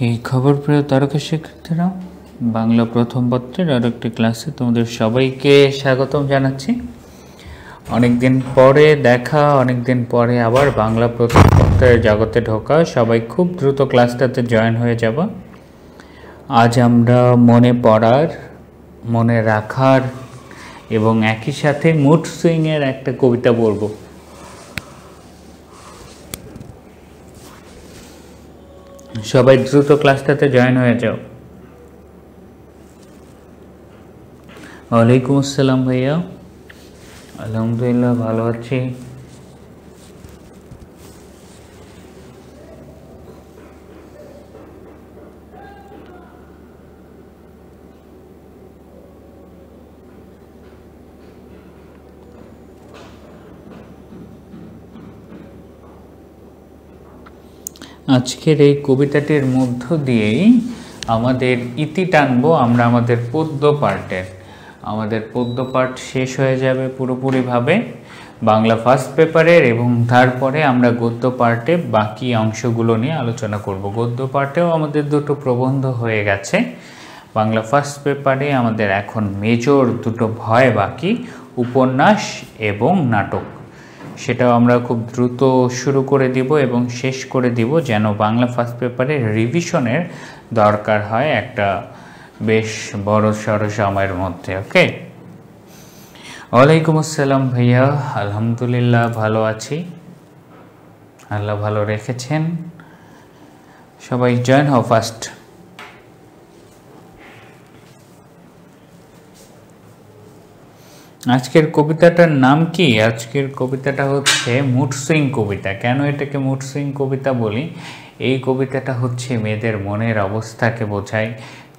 এই খবর প্রিয় তারকা শিক্ষার্থীরা, বাংলা প্রথম পত্রের আর একটি ক্লাসে তোমাদের সবাইকে স্বাগতম জানাচ্ছি। অনেকদিন পরে দেখা, অনেকদিন পরে আবার বাংলা প্রথম পত্রের জগতে ঢোকা। সবাই খুব দ্রুত ক্লাসটাতে জয়েন হয়ে যাব। আজ আমরা মনে পড়ার, মনে রাখার এবং একই সাথে মুড সুইংয়ের একটা কবিতা পড়ব। সবাই দ্রুত ক্লাসটাতে জয়েন হয়ে যাও। ওয়ালাইকুম আসসালাম ভাইয়া, আলহামদুলিল্লাহ ভালো আছি। আজকের এই কবিতাটির মধ্য দিয়েই আমাদের ইতি টানবো আমরা আমাদের পদ্য পার্টের। আমাদের পদ্য পার্ট শেষ হয়ে যাবে পুরোপুরিভাবে বাংলা ফার্স্ট পেপারের, এবং তারপরে আমরা গদ্য পার্টে বাকি অংশগুলো নিয়ে আলোচনা করব। গদ্য পার্টেও আমাদের দুটো প্রবন্ধ হয়ে গেছে। বাংলা ফার্স্ট পেপারে আমাদের এখন মেজর দুটো ভয় বাকি, উপন্যাস এবং নাটক। সেটাও আমরা খুব দ্রুত শুরু করে দিব এবং শেষ করে দিব, যেন বাংলা ফার্স্ট পেপারে রিভিশনের দরকার হয় একটা বেশ বড় সড় সময়ের মধ্যে। ওকে, ওয়ালাইকুম আসসালাম ভাইয়া, আলহামদুলিল্লাহ ভালো আছি, আল্লাহ ভালো রেখেছেন। সবাই জয়েন হও ফার্স্ট। আজকের কবিতাটার নাম কি? আজকের কবিতাটা হচ্ছে মুড সুইং কবিতা। কেন এটাকে মুড সুইং কবিতা বলি? এই কবিতাটা হচ্ছে মেয়েদের মনের অবস্থাকে বোঝায়,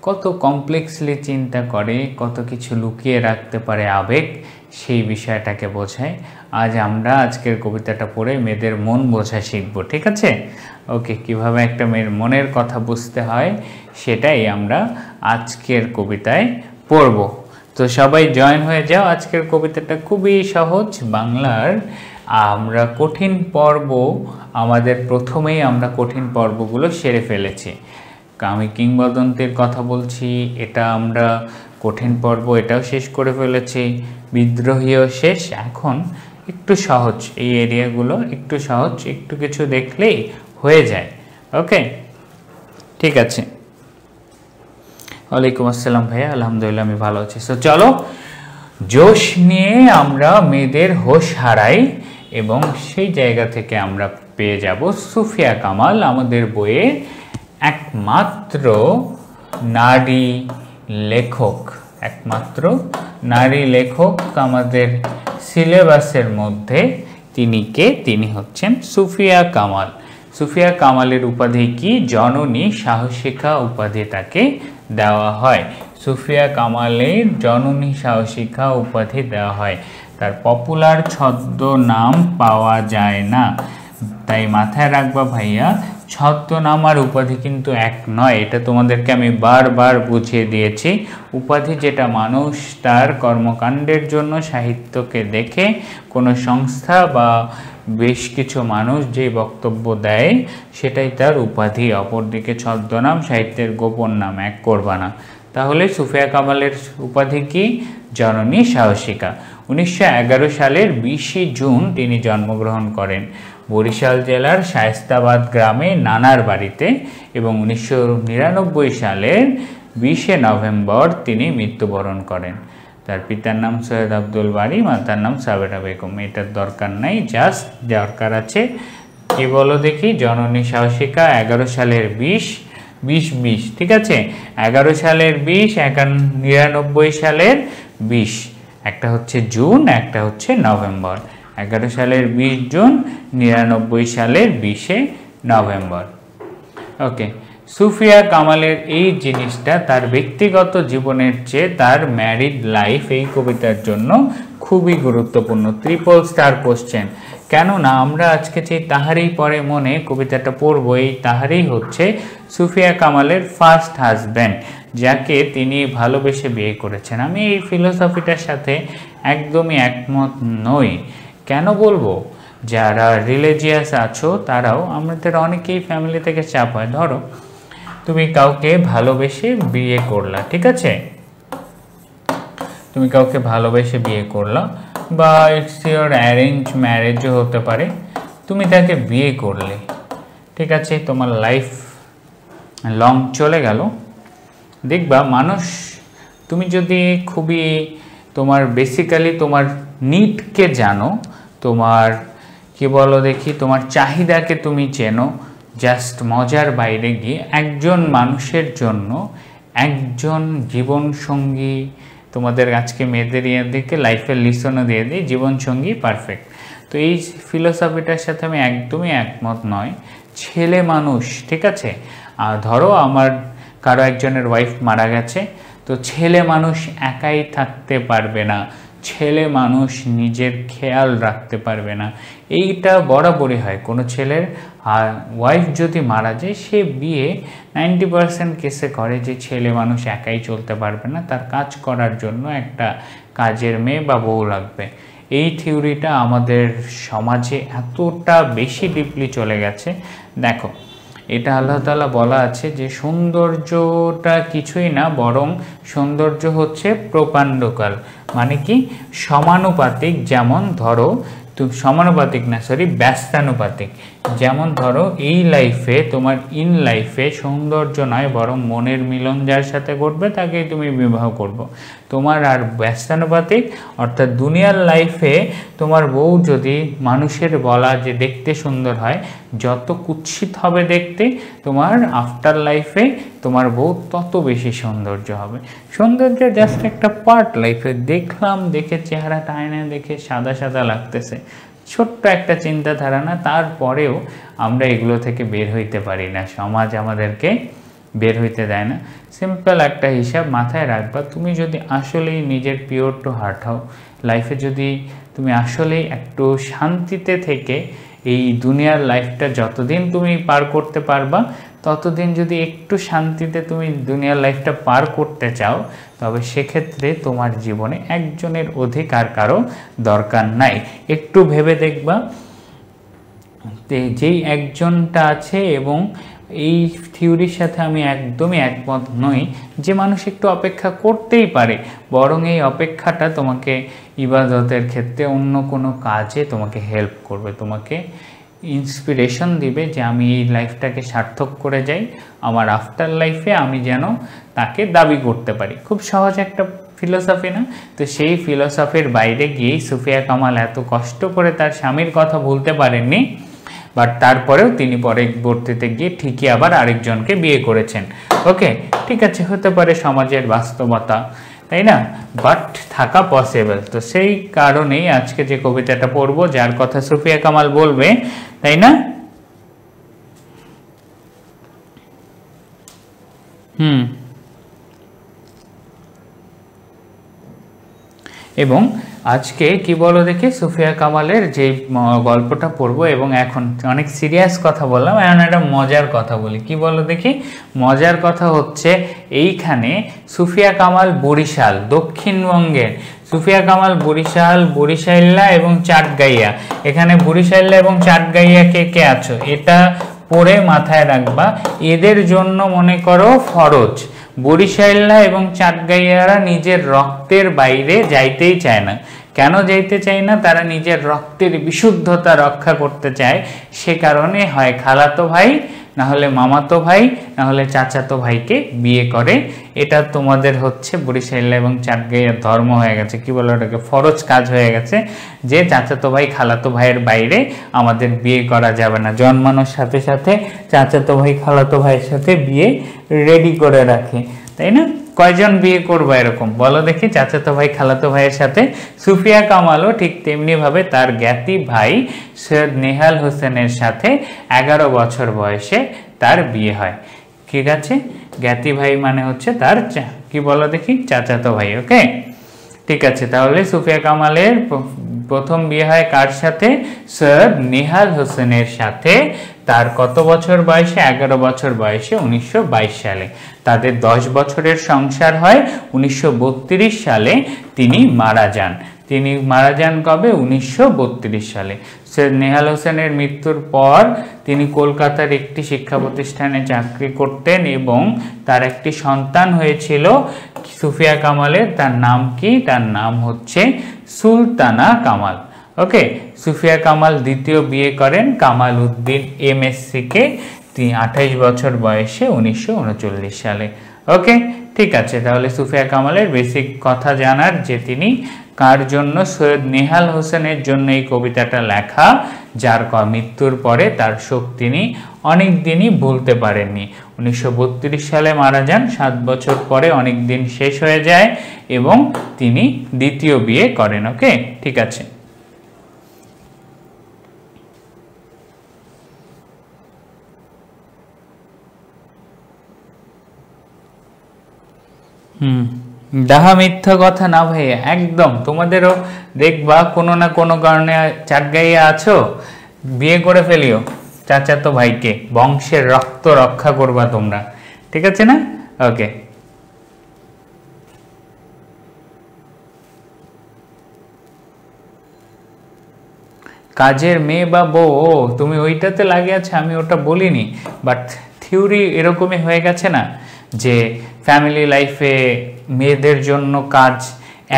কত কমপ্লেক্সলি চিন্তা করে, কত কিছু লুকিয়ে রাখতে পারে আবেগ, সেই বিষয়টাকে বোঝায়। আজ আমরা আজকের কবিতাটা পড়ে মেয়েদের মন বোঝা শিখব, ঠিক আছে? ওকে, কিভাবে একটা মেয়ের মনের কথা বুঝতে হয় সেটাই আমরা আজকের কবিতায় পড়ব। তো সবাই জয়েন হয়ে যাও। আজকের কবিতাটা খুবই সহজ বাংলার। আমরা কঠিন পর্ব, আমাদের প্রথমেই আমরা কঠিন পর্বগুলো সেরে ফেলেছি। আমি কিংবদন্তির কথা বলছি, এটা আমরা কঠিন পর্ব এটাও শেষ করে ফেলেছি, বিদ্রোহীও শেষ। এখন একটু সহজ, এই এরিয়াগুলো একটু সহজ, একটু কিছু দেখলেই হয়ে যায়। ওকে, ঠিক আছে। ওয়ালাইকুম আসসালাম ভাইয়া, আলহামদুলিল্লাহ আমি ভালো আছি। সো চলো, জোশ নিয়ে আমরা মেয়েদের হোশ হারাই, এবং সেই জায়গা থেকে আমরা পেয়ে যাব সুফিয়া কামাল, আমাদের বইয়ে একমাত্র নারী লেখক, একমাত্র নারী লেখক আমাদের সিলেবাসের মধ্যে। তিনি কে? তিনি হচ্ছেন সুফিয়া কামাল। সুফিয়া কামালের উপাধি কি? জননী সাহসিকা উপাধি তাকে দেওয়া হয়। সুফিয়া কামালের জননী সাহসিকা উপাধি দেওয়া হয়। তার পপুলার ছদ্মনাম পাওয়া যায় না, তাই মাথায় রাখবা ভাইয়া, ছদ্মনাম আর উপাধি কিন্তু এক নয়। এটা তোমাদেরকে আমি বারবার বুঝিয়ে দিয়েছি। উপাধি যেটা মানুষ তার কর্মকাণ্ডের জন্য সাহিত্যকে দেখে কোনো সংস্থা বা বেশ কিছু মানুষ যে বক্তব্য দেয় সেটাই তার উপাধি। অপরদিকে ছদ্মনাম সাহিত্যের গোপন নাম, এক করবা না। তাহলে সুফিয়া কামালের উপাধি কি? জননী সাহসিকা। 1911 সালের 20 জুন তিনি জন্মগ্রহণ করেন বরিশাল জেলার শায়েস্তাবাদ গ্রামে নানার বাড়িতে, এবং 1999 সালের 20 নভেম্বর তিনি মৃত্যুবরণ করেন। তার পিতার নাম সৈয়দ আব্দুল বারী, মাতার নাম সাবেরা বেগম। এটার দরকার নাই, জাস্ট দরকার আছে কি বলো দেখি? জননী সাহসিকা, 11 সালের 20, ঠিক আছে? 11 সালের 20, 99 সালের 20, একটা হচ্ছে জুন, একটা হচ্ছে নভেম্বর। 11 সালের 20 জুন, 99 সালের 20 নভেম্বর। ওকে, সুফিয়া কামালের এই জিনিসটা তার ব্যক্তিগত জীবনের চেয়ে তার ম্যারিড লাইফ এই কবিতার জন্য খুবই গুরুত্বপূর্ণ। Triple star question. কেননা আমরা আজকে যে তাহারই পরে মনে কবিতাটা পড়ব, এই তাহারই হচ্ছে সুফিয়া কামালের ফার্স্ট হাজব্যান্ড, যাকে তিনি ভালোবেসে বিয়ে করেছেন। আমি এই ফিলোসফিটার সাথে একদমই একমত নই। কেন বলবো? যারা রিলিজিয়াস আছো তারাও, আমাদের অনেকেই ফ্যামিলি থেকে চাপ হয়। ধরো তুমি কাউকে ভালোবেসে বিয়ে করলা, ঠিক আছে, তুমি কাউকে ভালোবেসে বিয়ে করলা, বা ইটস ইওর অ্যারেঞ্জ ম্যারেজও হতে পারে, তুমি তাকে বিয়ে করলে, ঠিক আছে, তোমার লাইফ লং চলে গেল। দেখবা মানুষ, তুমি যদি খুবই তোমার বেসিক্যালি তোমার নিডকে জানো, তোমার কি বলো দেখি, তোমার চাহিদাকে তুমি চেনো, জাস্ট মজার বাইরে গিয়ে একজন মানুষের জন্য একজন জীবনসঙ্গী, তোমাদের আজকে মেয়েদের দিকে লাইফের লিসনও দিয়ে দিই, জীবনসঙ্গী পারফেক্ট। তো এই ফিলোসফিটার সাথে আমি একদমই একমত নয়। ছেলে মানুষ, ঠিক আছে, আর ধরো আমার কারো একজনের ওয়াইফ মারা গেছে, তো ছেলে মানুষ একাই থাকতে পারবে না, ছেলে মানুষ নিজের খেয়াল রাখতে পারবে না, এইটা বরাবরই হয়। কোনো ছেলের ওয়াইফ যদি মারা যায়, সে বিয়ে 90% কেসে করে যে ছেলে মানুষ একাই চলতে পারবে না, তার কাজ করার জন্য একটা কাজের মেয়ে বা বউ লাগবে। এই থিওরিটা আমাদের সমাজে এতটা বেশি ডিপলি চলে গেছে। দেখো, এটা আল্লাহ তাআলা বলা আছে যে সৌন্দর্যটা কিছুই না, বরং সৌন্দর্য হচ্ছে প্রপাণ্ডকাল, মানে কি সমানুপাতিক। যেমন ধরো সমানুপাতিক না, সরি ব্যস্তানুপাতিক। যেমন ধরো এই লাইফে তোমার ইন লাইফে সৌন্দর্য নয়, বরং মনের মিলন যার সাথে ঘটবে তাকেই তুমি বিবাহ করবে। তোমার আর ব্যস্তানুপাতিক, অর্থাৎ দুনিয়ার লাইফে তোমার বউ যদি মানুষের বলা যে দেখতে সুন্দর হয়, যত কুৎসিত হবে দেখতে, তোমার আফটার লাইফে তোমার বউ তত বেশি সৌন্দর্য হবে। সৌন্দর্য জাস্ট একটা পার্ট লাইফে। দেখলাম, দেখে চেহারাটা আয়নায় দেখে সাদা সাদা লাগতেছে, ছোট্ট একটা চিন্তাধারা না, তারপরেও আমরা এগুলো থেকে বের হইতে পারি না, সমাজ আমাদেরকে বের হইতে দেয় না। সিম্পল একটা হিসাব মাথায় রাখবা, তুমি যদি আসলেই নিজের পিওর টু হার্ট হও, লাইফে যদি তুমি আসলেই একটু শান্তিতে থেকে এই দুনিয়ার লাইফটা যতদিন তুমি পার করতে পারবা, ততদিন যদি একটু শান্তিতে তুমি দুনিয়ার লাইফটা পার করতে চাও, তবে সেক্ষেত্রে তোমার জীবনে একজনের অধিকার কারো দরকার নাই। একটু ভেবে দেখবা, যেই একজনটা আছে, এবং এই থিওরির সাথে আমি একদমই একমত নই যে মানুষ একটু অপেক্ষা করতেই পারে, বরং এই অপেক্ষাটা তোমাকে ইবাদতের ক্ষেত্রে অন্য কোনো কাজে তোমাকে হেল্প করবে, তোমাকে ইন্সপিরেশন দিবে যে আমি এই লাইফটাকে সার্থক করে যাই, আমার আফটার লাইফে আমি যেন তাকে দাবি করতে পারি। খুব সহজ একটা ফিলোসফি না? তো সেই ফিলোসফির বাইরে গিয়েই সুফিয়া কামাল এত কষ্ট করে তার স্বামীর কথা ভুলতে পারেননি, বাট তারপরেও তিনি পরবর্তীতে গিয়ে ঠিকই আবার আরেকজনকে বিয়ে করেছেন। ওকে, ঠিক আছে, হতে পারে সমাজের বাস্তবতা, তাই না, বাট থাকা পসিবল। তো সেই কারণেই আজকে যে কবিতাটা পড়বো, যার কথা সুফিয়া কামাল বলবে, তাই না? এবং আজকে কি বলো দেখি, সুফিয়া কামালের যে গল্পটা পড়বো, এবং এখন অনেক সিরিয়াস কথা বললাম, এখন একটা মজার কথা বলি। কি বলো দেখি, মজার কথা হচ্ছে এইখানে সুফিয়া কামাল বরিশাল, দক্ষিণবঙ্গের সুফিয়া কামাল বরিশাল্লা এবং চাটগাইয়া। এখানে বরিশাল্লা এবং চাটগাইয়া কে কে আছো, এটা পড়ে মাথায় রাখবা। এদের জন্য মনে করো ফরজ, বরিশাল্লা এবং চাটগাইয়ারা নিজের রক্তের বাইরে যাইতেই চায় না। কেন যাইতে চায় না? তারা নিজের রক্তের বিশুদ্ধতা রক্ষা করতে চায়। সে কারণে হয় খালাতো ভাই, না হলে মামাতো ভাই, না হলে চাচাতো ভাইকে বিয়ে করে। এটা তোমাদের হচ্ছে বরিশাল্লা এবং চাটগাইয়ার ধর্ম হয়ে গেছে, কি বলে ওটাকে, ফরজ কাজ হয়ে গেছে, যে চাচাতো ভাই খালাতো ভাইয়ের বাইরে আমাদের বিয়ে করা যাবে না। জন্মানোর সাথে সাথে চাচাতো ভাই খালাতো ভাইয়ের সাথে বিয়ে রেডি করে রাখে, তাই না? কয়জন বিয়ে করবো এরকম বলো দেখি, চাচাতো ভাই খালাতো ভাইয়ের সাথে? সুফিয়া কামালও ঠিক তেমনি ভাবে তার জ্ঞাতি ভাই সৈয়দ নেহাল হোসেনের সাথে 11 বছর বয়সে তার বিয়ে হয়। ঠিক আছে, জ্ঞাতি ভাই মানে হচ্ছে তার কি বলো দেখি, চাচাতো ভাই। ওকে, ঠিক আছে, তাহলে সুফিয়া কামালের প্রথম বিয়ে হয় কার সাথে? সৈয়দ নেহাল হোসেনের সাথে। তার কত বছর বয়সে? 11 বছর বয়সে, 1922 সালে। তাদের 10 বছরের সংসার হয়। 1932 সালে তিনি মারা যান। তিনি মারা যান কবে? 1932 সালে। সৈয়দ নেহাল হোসেনের মৃত্যুর পর তিনি কলকাতার একটি শিক্ষা প্রতিষ্ঠানে চাকরি করতেন এবং তার একটি সন্তান হয়েছিল সুফিয়া কামালের। তার নাম কি? তার নাম হচ্ছে সুলতানা কামাল। ওকে, সুফিয়া কামাল দ্বিতীয় বিয়ে করেন কামাল উদ্দিন MSc কে, তিনি 28 বছর বয়সে 1939 সালে। ওকে, ঠিক আছে। তাহলে সুফিয়া কামালের বেসিক কথা জানার যে তিনি কার জন্য, সৈয়দ নেহাল হোসেনের জন্য এই কবিতাটা লেখা, যার মৃত্যুর পরে তার শোক তিনি অনেক দিনই ভুলতে পারেননি। 1932 সালে মারা যান, 7 বছর পরে অনেক দিন শেষ হয়ে যায় এবং তিনি দ্বিতীয় বিয়ে করেন। ওকে, ঠিক আছে। ডাহা মিথ্যা কথা না ভাইয়া, একদম। তোমাদেরও দেখবা কোনো না কোনো কারণে চাটগাইয়া আছো, বিয়ে করে ফেলিও চাচাতো ভাইকে, বংশের রক্ত রক্ষা করবা তোমরা, ঠিক আছে না? ওকে, কাজের মেয়ে বা বউ, ও তুমি ওইটাতে লাগে আছে, আমি ওটা বলিনি, বাট থিওরি এরকমই হয়ে গেছে না যে ফ্যামিলি লাইফে মেয়েদের জন্য কাজ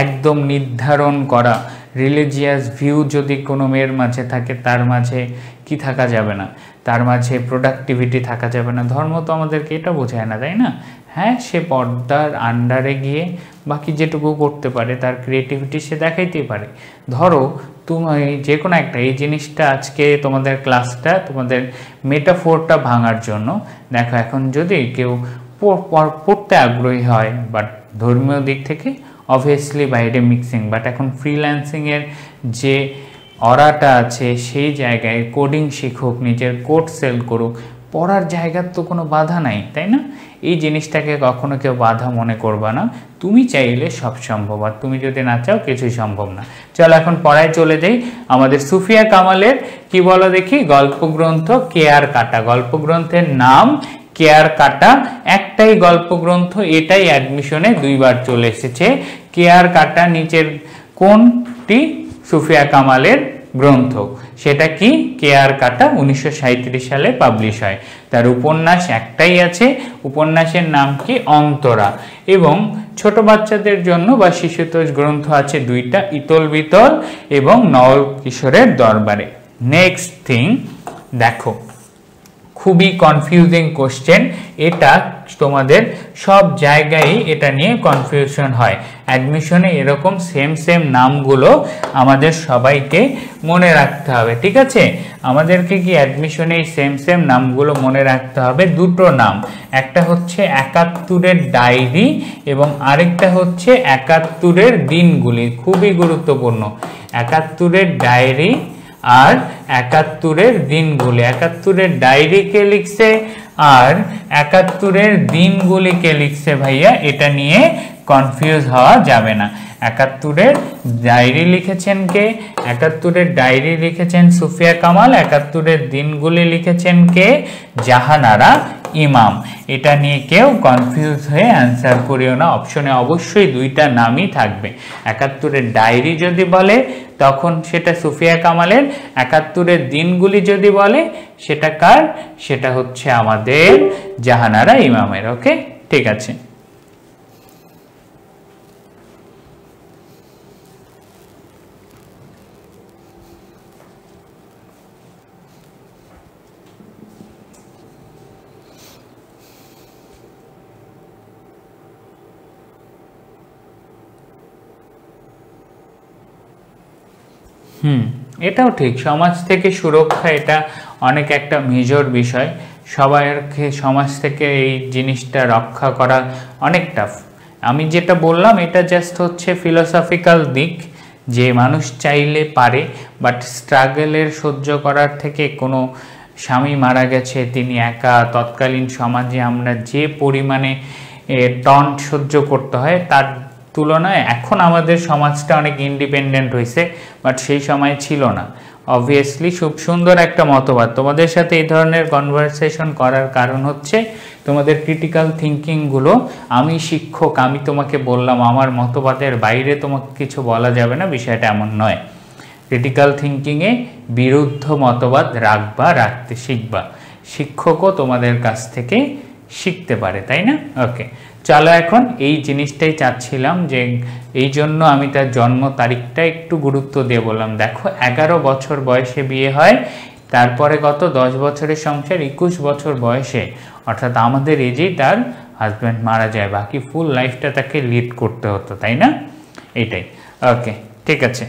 একদম নির্ধারণ করা। রিলিজিয়াস ভিউ যদি কোনো মেয়ের মাঝে থাকে, তার মাঝে কি থাকা যাবে না, তার মাঝে প্রোডাক্টিভিটি থাকা যাবে না। ধর্ম তো আমাদেরকে এটা বোঝায় না, তাই না? হ্যাঁ, সে পর্দার আন্ডারে গিয়ে বাকি যেটুকু করতে পারে, তার ক্রিয়েটিভিটি সে দেখাইতেই পারে। ধরো তুমি যে কোনো একটা, এই জিনিসটা আজকে তোমাদের ক্লাসটা, তোমাদের মেটাফোরটা ভাঙার জন্য দেখো, এখন যদি কেউ পড়তে আগ্রহী হয় বাট ধর্মীয় দিক থেকে অবভিয়াসলি বাইরে মিক্সিং, বাট এখন ফ্রিল্যান্সিংয়ের যে অরাটা আছে সেই জায়গায় কোডিং শিখুক, নিজের কোড সেল করুক, পড়ার জায়গার তো কোনো বাধা নাই, তাই না? এই জিনিসটাকে কখনো কেউ বাধা মনে করবা না, তুমি চাইলে সব সম্ভব, আর তুমি যদি না চাও কিছুই সম্ভব না। চলো এখন পড়ায় চলে যাই। আমাদের সুফিয়া কামালের কি বলো দেখি, গল্পগ্রন্থ কেয়ার কাটা, গল্পগ্রন্থের নাম কেয়ার কাটা, একটাই গল্পগ্রন্থ, এটাই অ্যাডমিশনে 2 বার চলে এসেছে। কেয়ার কাটা নিচের কোনটি সুফিয়া কামালের গ্রন্থ? সেটা কি? কেয়ার কাটা 1937 সালে পাবলিশ হয়। তার উপন্যাস একটাই আছে, উপন্যাসের নাম কি? অন্তরা। এবং ছোট বাচ্চাদের জন্য বা শিশুতোষ গ্রন্থ আছে 2টা, ইতল বিতল এবং নল কিশোরের দরবারে। নেক্সট থিং দেখো, খুবই কনফিউজিং কোশ্চেন এটা, তোমাদের সব জায়গায় এটা নিয়ে কনফিউশন হয়। অ্যাডমিশনে এরকম সেম নামগুলো আমাদের সবাইকে মনে রাখতে হবে, ঠিক আছে? আমাদেরকে কি অ্যাডমিশনে এই সেম নামগুলো মনে রাখতে হবে? 2টো নাম, একটা হচ্ছে 71-এর ডায়েরি এবং আরেকটা হচ্ছে 71-এর দিনগুলি। খুবই গুরুত্বপূর্ণ, 71-এর ডায়েরি আর 71-এর দিনগুলি। 71-এর ডায়েরি কে লিখছে আর 71-এর দিনগুলি কে লিখছে ভাইয়া, এটা নিয়ে কনফিউজ হওয়া যাবে না। 71-এর ডায়েরি লিখেছেন কে? 71-এর ডায়েরি লিখেছেন সুফিয়া কামাল। 71-এর দিনগুলি লিখেছেন কে? জাহানারা ইমাম। এটা নিয়ে কেউ কনফিউজ হয়ে অ্যান্সার করিও না, অপশনে অবশ্যই 2টা নামই থাকবে। 71-এর ডায়েরি যদি বলে তখন সেটা সুফিয়া কামালের, 71-এর দিনগুলি যদি বলে সেটা কার? সেটা হচ্ছে আমাদের জাহানারা ইমামের। ওকে, ঠিক আছে। এটাও ঠিক, সমাজ থেকে সুরক্ষা এটা অনেক একটা মেজর বিষয়। সবাইকে সমাজ থেকে এই জিনিসটা রক্ষা করা অনেক টাফ। আমি যেটা বললাম এটা জাস্ট হচ্ছে ফিলোসফিক্যাল দিক, যে মানুষ চাইলে পারে, বাট স্ট্রাগলের সহ্য করার থেকে, কোনো স্বামী মারা গেছে তিনি একা, তৎকালীন সমাজে আমরা যে পরিমাণে টন্ট সহ্য করতে হয় তার তুলনায় এখন আমাদের সমাজটা অনেক ইন্ডিপেন্ডেন্ট হয়েছে, বাট সেই সময় ছিল না। অবভিয়াসলি খুব সুন্দর একটা মতবাদ। তোমাদের সাথে এই ধরনের কনভারসেশন করার কারণ হচ্ছে তোমাদের ক্রিটিক্যাল থিঙ্কিংগুলো, আমি শিক্ষক, আমি তোমাকে বললাম, আমার মতবাদের বাইরে তোমাকে কিছু বলা যাবে না, বিষয়টা এমন নয়। ক্রিটিক্যাল থিঙ্কিংয়ে বিরুদ্ধ মতবাদ রাখতে শিখবা, শিক্ষকও তোমাদের কাছ থেকে শিখতে পারে, তাই না? ওকে, চলো এখন এই জিনিসটাই চাচ্ছিলাম, যে এই জন্য আমি তার জন্ম তারিখটা একটু গুরুত্ব দিয়ে বললাম। দেখো 11 বছর বয়সে বিয়ে হয়, তারপরে কত 10 বছরের সংসার, 21 বছর বয়সে অর্থাৎ আমাদের এজেই তার হাজব্যান্ড মারা যায়, বাকি ফুল লাইফটা তাকে লিড করতে হতো, তাই না? এটাই। ওকে, ঠিক আছে।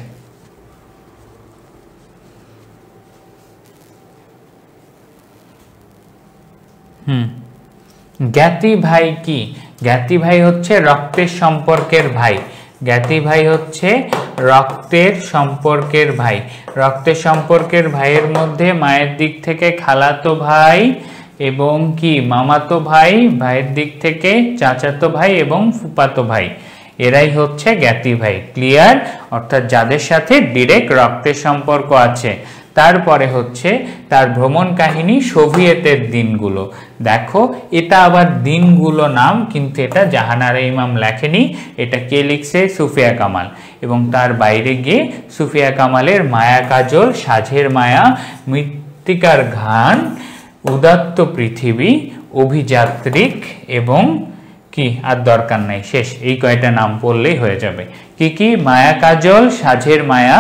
জ্ঞাতি ভাই কি? জ্ঞাতি ভাই হচ্ছে রক্তের সম্পর্কের ভাই। জ্ঞাতি ভাই হচ্ছে রক্তের সম্পর্কের ভাই। রক্তের সম্পর্কের ভাইয়ের মধ্যে মায়ের দিক থেকে খালাতো ভাই এবং কি মামাতো ভাই, ভাইয়ের দিক থেকে চাচাতো ভাই এবং ফুফাতো ভাই, এরাই হচ্ছে জ্ঞাতি ভাই। ক্লিয়ার? অর্থাৎ যাদের সাথে ডিরেক্ট রক্তের সম্পর্ক আছে। তারপরে হচ্ছে তার ভ্রমণ কাহিনী সোভিয়েতের দিনগুলো। দেখো এটা আবার দিনগুলো নাম, কিন্তু এটা জাহানারা ইমাম লেখেনি, এটা কে লিখছে? সুফিয়া কামাল। এবং তার বাইরে গিয়ে সুফিয়া কামালের মায়া কাজল, সাঝের মায়া, মৃত্তিকার ঘান, উদাত্ত পৃথিবী, অভিযাত্রিক এবং কি আর দরকার নাই, শেষ। এই কয়টা নাম পড়লেই হয়ে যাবে। কি কি? মায়া কাজল, সাঝের মায়া,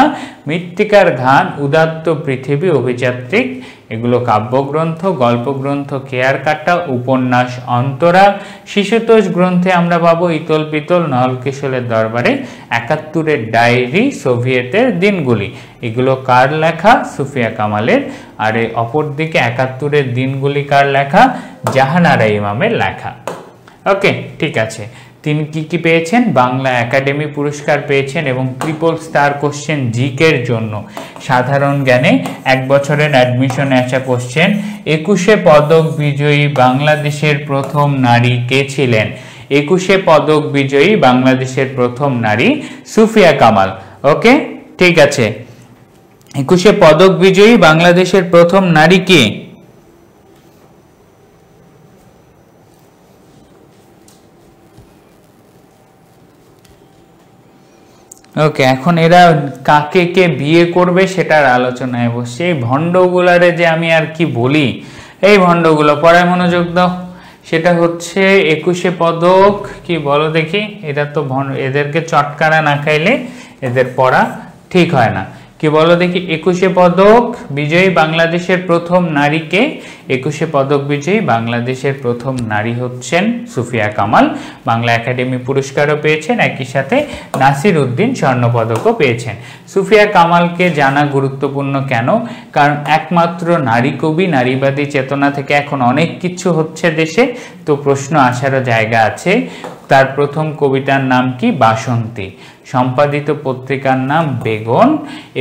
মৃত্তিকার ঘান, উদাত্ত পৃথিবী, অভিযাত্রিক, এগুলো কাব্যগ্রন্থ। গল্পগ্রন্থ কেয়ার কাটা, উপন্যাস অন্তরা। শিশুতোষ গ্রন্থে আমরা পাবো ইতল পিতল, নলকিশোরের দরবারে, 71-এর ডায়েরি, সোভিয়েতের দিনগুলি। এগুলো কার লেখা? সুফিয়া কামালের। আর অপরদিকে 71-এর দিনগুলি কার লেখা? জাহানারা ইমামের লেখা। ওকে, ঠিক আছে। তিনি কি কি পেয়েছেন? বাংলা একাডেমি পুরস্কার পেয়েছেন এবং ট্রিপল স্টার কোশ্চেন জিকের জন্য। সাধারণ জ্ঞানে 1 বছরের অ্যাডমিশনে আসা কোশ্চেন। 21শে পদক বিজয়ী বাংলাদেশের প্রথম নারী কে ছিলেন? 21শে পদক বিজয়ী বাংলাদেশের প্রথম নারী সুফিয়া কামাল। ওকে, ঠিক আছে। 21শে পদক বিজয়ী বাংলাদেশের প্রথম নারী কে? ওকে, এখন এরা কাকে কে বিয়ে করবে সেটার আলোচনায় বসছে। এই ভণ্ডগুলারে যে আমি আর কি বলি, এই ভণ্ডগুলো পড়ায় মনোযোগ দাও। সেটা হচ্ছে 21শে পদক কি বলো দেখি? এরা তো এদেরকে চটকারা না খাইলে এদের পড়া ঠিক হয় না। কি বলো দেখি? 21শে পদক বিজয়ী বাংলাদেশের প্রথম নারীকে? 21শে পদক বিজয়ী বাংলাদেশের প্রথম নারী হচ্ছেন সুফিয়া কামাল। বাংলা একাডেমি পুরস্কারও পেয়েছেন, একই সাথে নাসির উদ্দিন স্বর্ণ পদকও পেয়েছেন। সুফিয়া কামালকে জানা গুরুত্বপূর্ণ কেন? কারণ একমাত্র নারী কবি, নারীবাদী চেতনা থেকে এখন অনেক কিছু হচ্ছে দেশে, তো প্রশ্ন আসারও জায়গা আছে। তার প্রথম কবিতার নাম কি? বাসন্তী। সম্পাদিত পত্রিকার নাম বেগন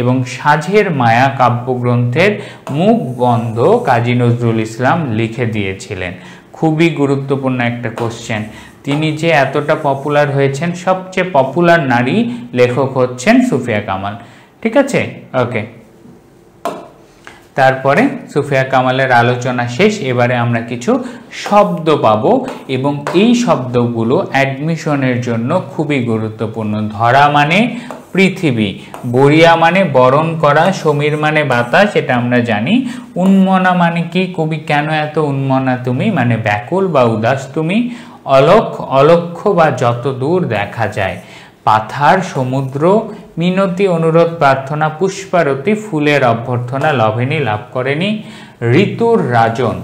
এবং সাঝের মায়া কাব্যগ্রন্থের মুখবন্ধ কাজী নজরুল ইসলাম লিখে দিয়েছিলেন। খুবই গুরুত্বপূর্ণ একটা কোশ্চেন। তিনি যে এতটা পপুলার হয়েছেন, সবচেয়ে পপুলার নারী লেখক হচ্ছেন সুফিয়া কামাল। ঠিক আছে? ওকে, তারপরে সুফিয়া কামালের আলোচনা শেষ। এবারে আমরা কিছু শব্দ পাবো এবং এই শব্দগুলো অ্যাডমিশনের জন্য খুবই গুরুত্বপূর্ণ। ধরা মানে পৃথিবী, বরিয়া মানে বরণ করা, সমীর মানে বাতাস, এটা আমরা জানি। উন্মনা মানে কি? কবি কেন এত উন্মনা তুমি, মানে ব্যাকুল বা উদাস তুমি। অলখ, অলক্ষ্য বা যত দূর দেখা যায়। পাথার, সমুদ্র। মিনতি, অনুরোধ, প্রার্থনা। পুষ্পারতি, ফুলের অভ্যর্থনা, লভেনি, লাভ করেনি। ঋতুর রাজন,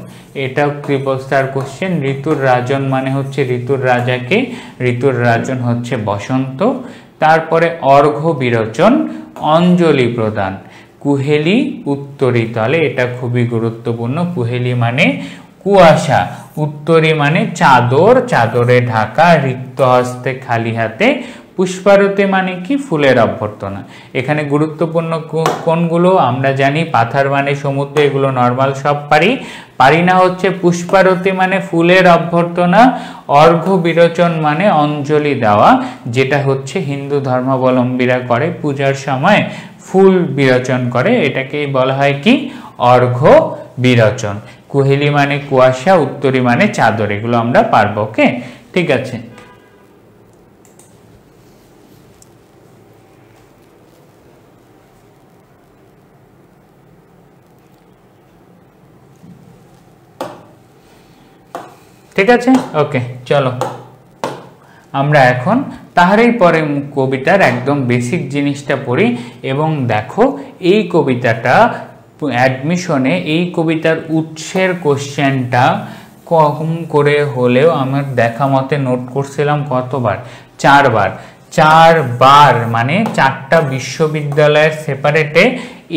এটাও ট্রিপল স্টার কোশ্চেন। ঋতুর রাজন মানে হচ্ছে ঋতুর রাজাকে, ঋতুর রাজন হচ্ছে বসন্ত। তারপরে অর্ঘ্য বিরোচন, অঞ্জলি প্রদান। কুহেলি, উত্তরী তলে, এটা খুবই গুরুত্বপূর্ণ। কুহেলি মানে কুয়াশা, উত্তরী মানে চাদর, চাদরে ঢাকা, রিক্ত হস্তে খালি হাতে। পুষ্পারতি মানে কি? ফুলের অভ্যর্থনা। এখানে গুরুত্বপূর্ণ কোনগুলো? আমরা জানি পাথার মানে সমুদ্র, এগুলো নর্মাল সব পারি। পারি না হচ্ছে পুষ্পারতি মানে ফুলের অভ্যর্থনা, অর্ঘ্য বিরোচন মানে অঞ্জলি দেওয়া, যেটা হচ্ছে হিন্দু ধর্মাবলম্বীরা করে পূজার সময় ফুল বিরোচন করে, এটাকেই বলা হয় কি? অর্ঘ্য বিরোচন। কুহেলি মানে কুয়াশা, উত্তরী মানে চাদর, এগুলো আমরা পারবো। ওকে, ঠিক আছে। ঠিক আছে, ওকে। চলো আমরা এখন তাহারই পরে কবিতার একদম বেসিক জিনিসটা পড়ি। এবং দেখো এই কবিতাটা অ্যাডমিশনে এই কবিতার উৎসের কোশ্চেনটা কম করে হলেও আমার দেখা মতে নোট করছিলাম কতবার, 4 বার। 4 বার মানে 4টা বিশ্ববিদ্যালয়ের সেপারেটে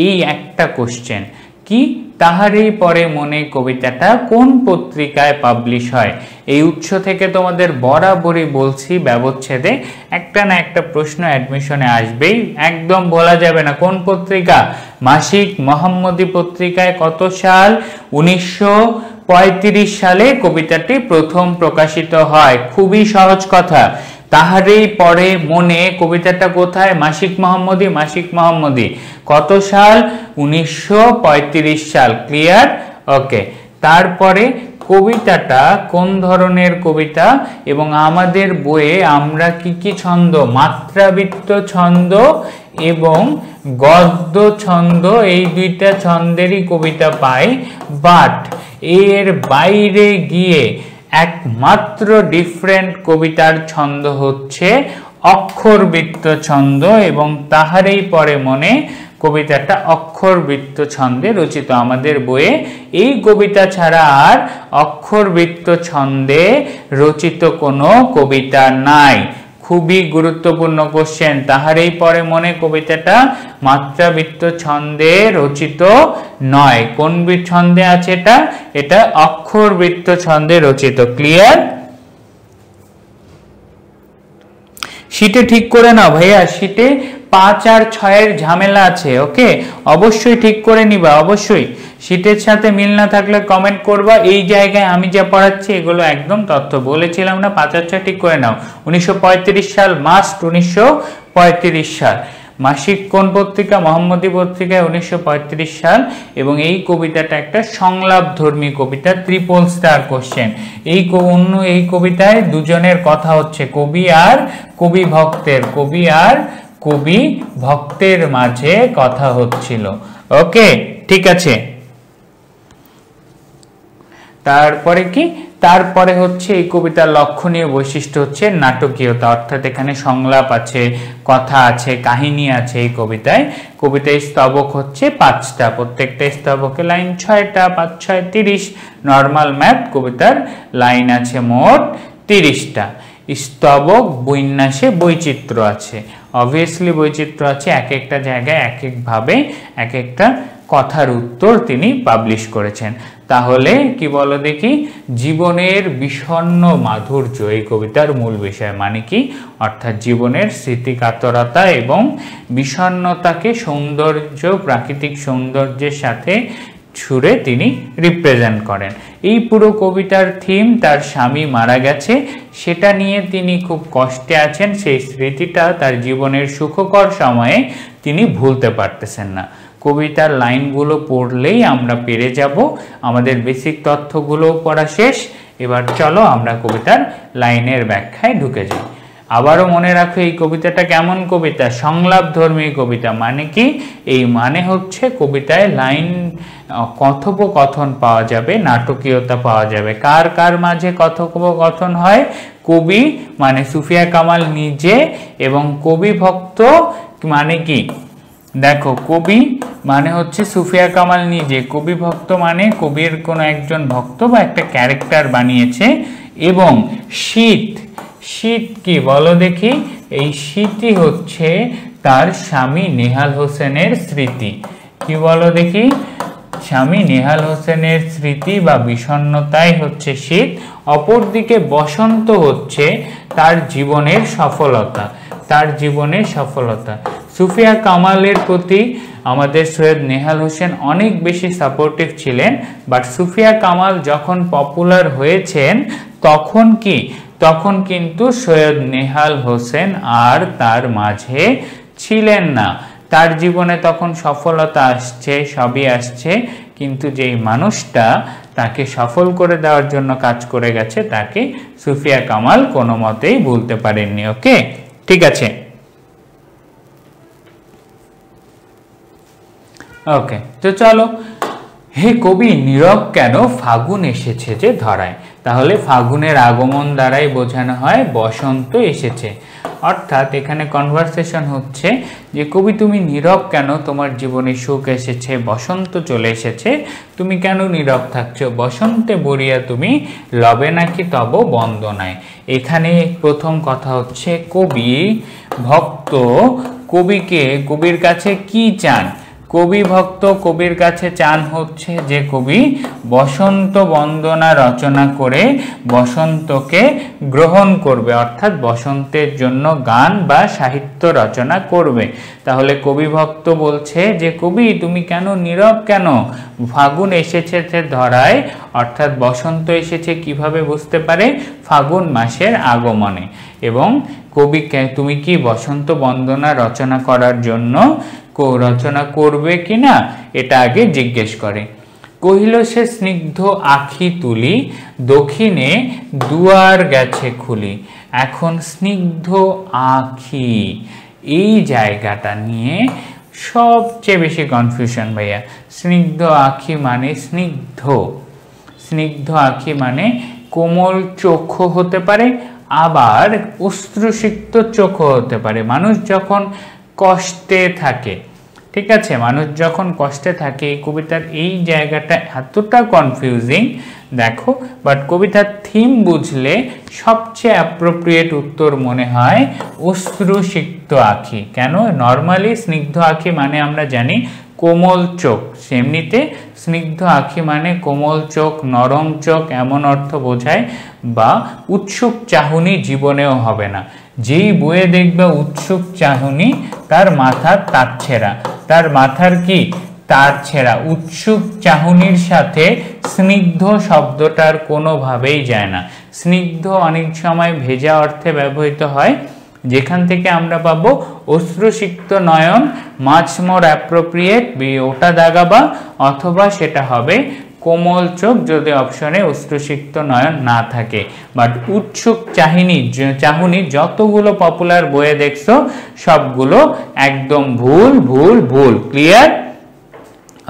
এই একটা কোশ্চেন কি, তাহারই পরে মনে কবিতাটা কোন পত্রিকায় পাবলিশ হয়। এই উৎস থেকে তোমাদের বরাবরই বলছি ব্যবচ্ছেদে একটা না একটা প্রশ্ন অ্যাডমিশনে আসবেই, একদম বলা যাবে না। কোন পত্রিকা? মাসিক মোহাম্মদী পত্রিকায়। কত সাল? 1935 সালে কবিতাটি প্রথম প্রকাশিত হয়। খুবই সহজ কথা। তাহারই পরে মনে কবিতাটা কোথায়? মাসিক মোহাম্মদী। মাসিক মোহাম্মদী কত সাল? 1935 সাল। ক্লিয়ার? ওকে। তারপরে কবিতাটা কোন ধরনের কবিতা এবং আমাদের বইয়ে আমরা কি কি ছন্দ, মাত্রাবৃত্ত ছন্দ এবং গদ্য ছন্দ, এই দুইটা ছন্দেরই কবিতা পাই। বাট এর বাইরে গিয়ে একমাত্র ডিফারেন্ট কবিতার ছন্দ হচ্ছে অক্ষরবৃত্ত ছন্দ এবং তাহারই পরে মনে কবিতাটা অক্ষরবৃত্ত ছন্দে রচিত। আমাদের বইয়ে এই কবিতা ছাড়া আর অক্ষরবৃত্ত ছন্দে রচিত কোনো কবিতা নাই। খুবই গুরুত্বপূর্ণ কোশ্চেন। তাহারই পরে মনে কবিতাটা মাত্রাবৃত্ত ছন্দে রচিত নয়। কোন ছন্দে আছে এটা? এটা অক্ষরবৃত্ত ছন্দে রচিত। ক্লিয়ার? শীটে ঠিক করে নাও ভাইয়া, শীটে 5 আর 6 এর ঝামেলা আছে। ওকে, অবশ্যই ঠিক করে নিবা, অবশ্যই। শীটের সাথে মিল না থাকলে কমেন্ট করবা। এই জায়গায় আমি যা পড়াচ্ছি এগুলো একদম তথ্য বলেছিলাম না। 5 আর 6 ঠিক করে নাও। 1935 সাল, মাস্ট 1935 সাল। মাসিক কোন পত্রিকা? মোহাম্মদী পত্রিকায় 1935 সাল। এবং এই কবিতাটা একটা সংলাপধর্মী কবিতা, ট্রিপল স্টার কোশ্চেন। এই কবিতায় দুজনের কথা হচ্ছে, কবি আর কবি ভক্তের, কবি আর কবি ভক্তের মাঝে কথা হচ্ছিল। ওকে, ঠিক আছে। তারপরে কি? তারপরে হচ্ছে এই কবিতার লক্ষণীয় বৈশিষ্ট্য হচ্ছে নাটকীয়তা, অর্থাৎ এখানে সংলাপ আছে, কথা আছে, কাহিনী আছে এই কবিতায়। কবিতায় স্তবক হচ্ছে 5টা, প্রত্যেকটা স্তবকে লাইন 6টা, 5 6 30। নর্মাল ম্যাথ, কবিতার লাইন আছে মোট 30টা। স্তবক বিন্যাসে বৈচিত্র্য আছে, অবভিয়াসলি বৈচিত্র্য আছে, এক একটা জায়গায় এক একভাবে এক একটা কথার উত্তর তিনি পাবলিশ করেছেন। তাহলে কি বলো দেখি? জীবনের বিষণ্ণ মাধুর্য এই কবিতার মূল বিষয়। মানে কি? অর্থাৎ জীবনের স্মৃতিকাতরতা এবং বিষণ্ণতাকে সৌন্দর্য, প্রাকৃতিক সৌন্দর্যের সাথে ছুড়ে তিনি রিপ্রেজেন্ট করেন। এই পুরো কবিতার থিম তার স্বামী মারা গেছে, সেটা নিয়ে তিনি খুব কষ্টে আছেন। সেই স্মৃতিটা তার জীবনের সুখকর সময়ে তিনি ভুলতে পারতেছেন না। কবিতার লাইনগুলো পড়লেই আমরা পেরে যাব। আমাদের বেসিক তথ্যগুলো পড়া শেষ। এবার চলো আমরা কবিতার লাইনের ব্যাখ্যায় ঢুকে যাই। আবারও মনে রাখো এই কবিতাটা কেমন কবিতা? সংলাপধর্মী কবিতা। মানে কি? এই মানে হচ্ছে কবিতায় লাইন কথোপকথন পাওয়া যাবে, নাটকীয়তা পাওয়া যাবে। কার কার মাঝে কথোপকথন হয়? কবি মানে সুফিয়া কামাল নিজে এবং কবি ভক্ত মানে কি? দেখো, কবি মানে হচ্ছে সুফিয়া কামাল নিজে, কবি ভক্ত মানে কবির কোনো একজন ভক্ত বা একটা ক্যারেক্টার বানিয়েছে। এবং শীত, শীত কি বলো দেখি? এই শীতই হচ্ছে তার স্বামী নেহাল হোসেনের স্মৃতি। কি বলো দেখি? স্বামী নেহাল হোসেনের স্মৃতি বা বিষণ্ণতাই হচ্ছে শীত। অপরদিকে বসন্ত হচ্ছে তার জীবনের সফলতা, তার জীবনের সফলতা। সুফিয়া কামালের প্রতি আমাদের সৈয়দ নেহাল হোসেন অনেক বেশি সাপোর্টিভ ছিলেন। বাট সুফিয়া কামাল যখন পপুলার হয়েছেন তখন কি? তখন কিন্তু সৈয়দ নেহাল হোসেন আর তার মাঝে ছিলেন না। তার জীবনে তখন সফলতা আসছে, সবই আসছে, কিন্তু যেই মানুষটা তাকে সফল করে দেওয়ার জন্য কাজ করে গেছে তাকে সুফিয়া কামাল কোনো মতেই ভুলতে পারেননি। ওকে, ঠিক আছে। ওকে, তো চলো। হে কবি নীরব কেন, ফাগুন এসেছে যে ধরায়। তাহলে ফাগুনের আগমন দ্বারাই বোঝানো হয় বসন্ত এসেছে। অর্থাৎ এখানে কনভারসেশন হচ্ছে যে কবি তুমি নীরব কেন, তোমার জীবনে সুখ এসেছে, বসন্ত চলে এসেছে, তুমি কেন নীরব থাকছো, বসন্তে বরিয়া তুমি লবে নাকি তব বন্দনায়। এখানে প্রথম কথা হচ্ছে কবি ভক্ত কবির কাছে কি চান। কবি ভক্ত কবির কাছে চান হচ্ছে যে কবি বসন্ত বন্দনা রচনা করে বসন্তকে গ্রহণ করবে, অর্থাৎ বসন্তের জন্য গান বা সাহিত্য রচনা করবে। তাহলে কবি ভক্ত বলছে যে কবি তুমি কেন নীরব কেন, ফাগুন এসেছে ধরায়, অর্থাৎ বসন্ত এসেছে কিভাবে বুঝতে পারে, ফাগুন মাসের আগমনে। এবং কবিকে তুমি কি বসন্ত বন্দনা রচনা করার জন্য রচনা করবে কিনা এটা আগে জিজ্ঞেস করে। কহিল সে স্নিগ্ধ আখি তুলি, দক্ষিণে দুয়ার গেছে খুলি। এখন স্নিগ্ধ আখি এই জায়গাটা নিয়ে সবচেয়ে বেশি কনফিউশন ভাইয়া। স্নিগ্ধ আখি মানে স্নিগ্ধ আখি মানে কোমল চক্ষু হতে পারে, আবার অশ্রুসিক্ত চক্ষু হতে পারে। মানুষ যখন কষ্টে থাকে, ঠিক আছে, মানুষ যখন কষ্টে থাকে, এই কবিতার এই জায়গাটা এতটা কনফিউজিং দেখো, বাট কবিতার থিম বুঝলে সবচেয়ে অ্যাপ্রোপ্রিয়েট উত্তর মনে হয় অশ্রুসিক্ত আখি। কেন, নর্মালি স্নিগ্ধ আখি মানে আমরা জানি কোমল চোখ, সেমনিতে স্নিগ্ধ আখি মানে কোমল চোখ, নরম চোখ এমন অর্থ বোঝায়, বা উৎসুক চাহনি জীবনেও হবে না। যেই বইয়ে দেখবে উৎসুক চাহনি, তার মাথার তার ছেঁড়া, তার মাথার কি তার ছেঁড়া। উৎসুক চাহনির সাথে স্নিগ্ধ শব্দটার কোনোভাবেই যায় না। স্নিগ্ধ অনেক সময় ভেজা অর্থে ব্যবহৃত হয়, যেখান থেকে আমরা পাবো অশ্রুসিক্ত নয়ন, মাছ মোর অ্যাপ্রোপ্রিয়েট ওটা দাগাবা, অথবা সেটা হবে কোমল চোখ যদি অপশনে অশ্রুসিক্ত নয়ন না থাকে। বাট উৎসুক চাহনি যতগুলো পপুলার বইয়ে দেখছো সবগুলো একদম ভুল ভুল ভুল। ক্লিয়ার?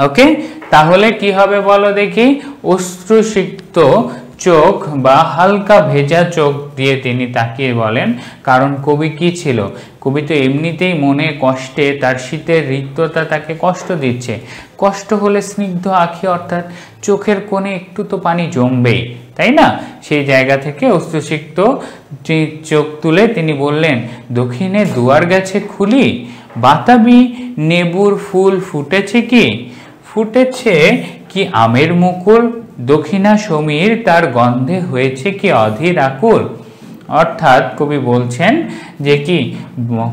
ওকে, তাহলে কি হবে বলো দেখি। অশ্রুসিক্ত চোখ বা হালকা ভেজা চোখ দিয়ে তিনি তাকিয়ে বলেন, কারণ কবি কি ছিল, কবি তো এমনিতেই মনে কষ্টে, তার শীতের রিক্ততা তাকে কষ্ট দিচ্ছে। কষ্ট হলে স্নিগ্ধ আখি অর্থাৎ চোখের কোণে একটু তো পানি জমবেই, তাই না? সেই জায়গা থেকে অশ্রুসিক্ত চোখ তুলে তিনি বললেন, দক্ষিণে দুয়ার গেছে খুলি, বাতাবি নেবুর ফুল ফুটেছে কি, ফুটেছে কি আমের মুকুল, দক্ষিণা সমীর তার গন্ধে হয়েছে কি অধীর আকুল। অর্থাৎ কবি বলছেন যে কি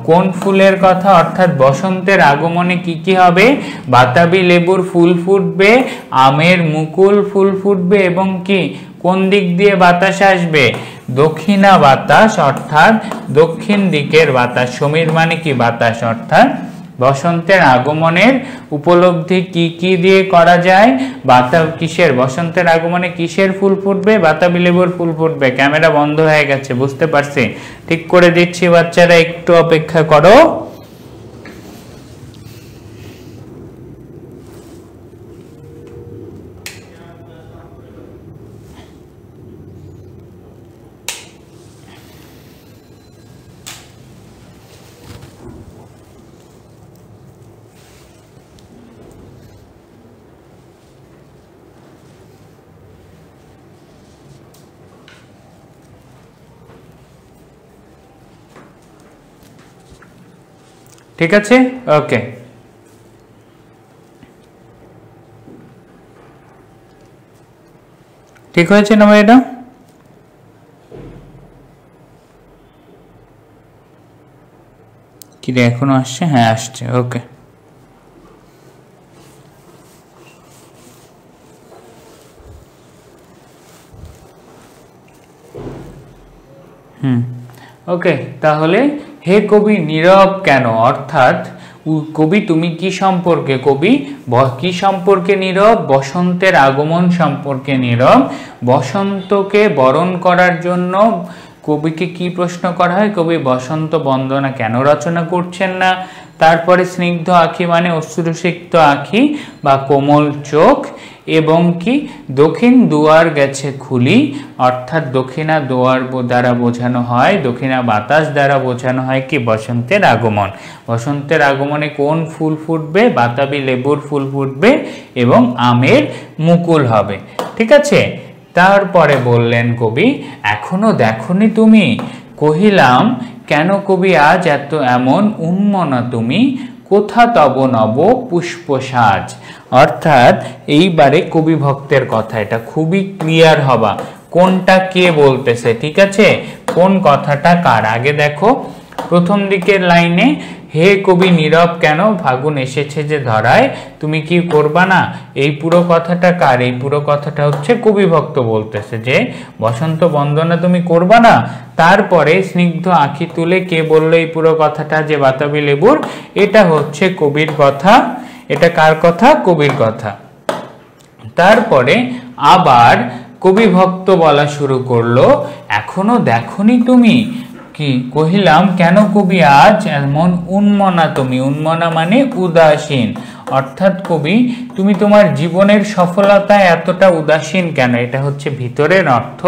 কোন ফুলের কথা, অর্থাৎ বসন্তের আগমনে কি কি হবে, বাতাবি লেবুর ফুল ফুটবে, আমের মুকুল ফুল ফুটবে, এবং কি কোন দিক দিয়ে বাতাস আসবে, দক্ষিণা বাতাস, অর্থাৎ দক্ষিণ দিকের বাতাস। সমীর মানে কি বাতাস, অর্থাৎ বসন্তের আগমনের উপলব্ধি কি কি দিয়ে করা যায়, কিসের বসন্তের আগমনে কিসের ফুল ফুটবে, বাতাবি লেবুর ফুল ফুটবে। ক্যামেরা বন্ধ হয়ে গেছে, বুঝতে পারছি, ঠিক করে দিচ্ছি, বাচ্চারা একটু অপেক্ষা করো। ঠিক আছে, ওকে। ঠিক হয়েছে না ভাই? এটা কি রে, এখনো আসছে? হ্যাঁ আসছে, ওকে। ওকে, তাহলে হে কবি নীরব কেন, অর্থাৎ কবি তুমি কি সম্পর্কে, কবি কি সম্পর্কে নীরব, বসন্তের আগমন সম্পর্কে নীরব। বসন্তকে বরণ করার জন্য কবিকে কি প্রশ্ন করা হয়, কবি বসন্ত বন্দনা কেন রচনা করছেন না। তারপরে স্নিগ্ধ আখি মানে অশ্রুসিক্ত আখি বা কোমল চোখ, এবং কি দক্ষিণ দুয়ার গেছে খুলি, অর্থাৎ দক্ষিণা দুয়ার দ্বারা বোঝানো হয়, দক্ষিণা বাতাস দ্বারা বোঝানো হয় কি বসন্তের আগমন। বসন্তের আগমনে কোন ফুল ফুটবে? বাতাবি লেবুর ফুল ফুটবে এবং আমের মুকুল হবে। ঠিক আছে, তারপরে বললেন কবি, এখনো দেখনি তুমি? কহিলাম, কেন কবি আজ এমন উন্মনা তুমি? কোথা তব নব পুষ্প সাজ। অর্থাৎ এইবারে কবি ভক্তের কথা, এটা খুবই ক্লিয়ার হবা কোনটা কে বলতেছে। ঠিক আছে, কোন কথাটা কার। আগে দেখো প্রথম দিকের লাইনে, হে কবি নীরব কেন? ফাগুন এসেছে যে ধরায়, তুমি কি করবা না। এই পুরো কথাটা কার? এই পুরো কথাটা হচ্ছে কবি ভক্ত বলতেছে যে বসন্ত বন্দনা তুমি করবা না। তারপরে স্নিগ্ধ আঁখি তুলে কে বললো এই পুরো কথাটা? যে বাতাবি লেবুর। এটা হচ্ছে কবির কথা। এটা কার কথা? কবির কথা। তারপরে আবার কবি ভক্ত বলা শুরু করলো, এখনো দেখনি তুমি? কি? কহিলাম, কেন কবি আজ এমন উন্মনা তুমি? উন্মনা মানে উদাসীন। অর্থাৎ কবি, তুমি তোমার জীবনের সফলতায় এতটা উদাসীন কেন? এটা হচ্ছে ভিতরের অর্থ।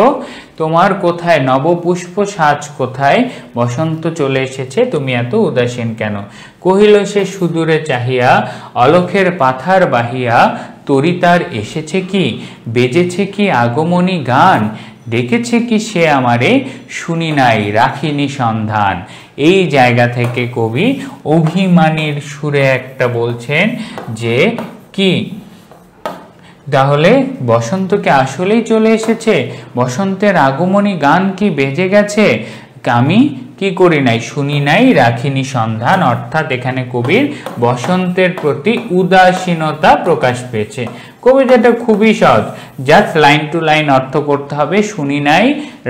তোমার কোথায় নবপুষ্প সাজ কোথায়? বসন্ত চলে এসেছে, তুমি এত উদাসীন কেন? কহিল সে সুদূরে চাহিয়া, অলখের পাথার বাহিয়া, তরিতার এসেছে কি? বেজেছে কি আগমনী গান? ডেকেছে কি সে আমারে? শুনি নাই, রাখিনি সন্ধান। এই জায়গা থেকে কবি অভিমানীর সুরে একটা বলছেন যে কি, তাহলে বসন্ত কি আসলেই চলে এসেছে? বসন্তের আগমনী গান কি বেজে গেছে? আমি কি করি নাই, শুনি নাই, রাখিনি সন্ধান। অর্থাৎ এখানে কবির বসন্তের প্রতি উদাসীনতা প্রকাশ পেয়েছে। কবিতাটা খুবই সহজ, জাস্ট লাইন টু লাইন অর্থ করতে হবে। শুনি নাই,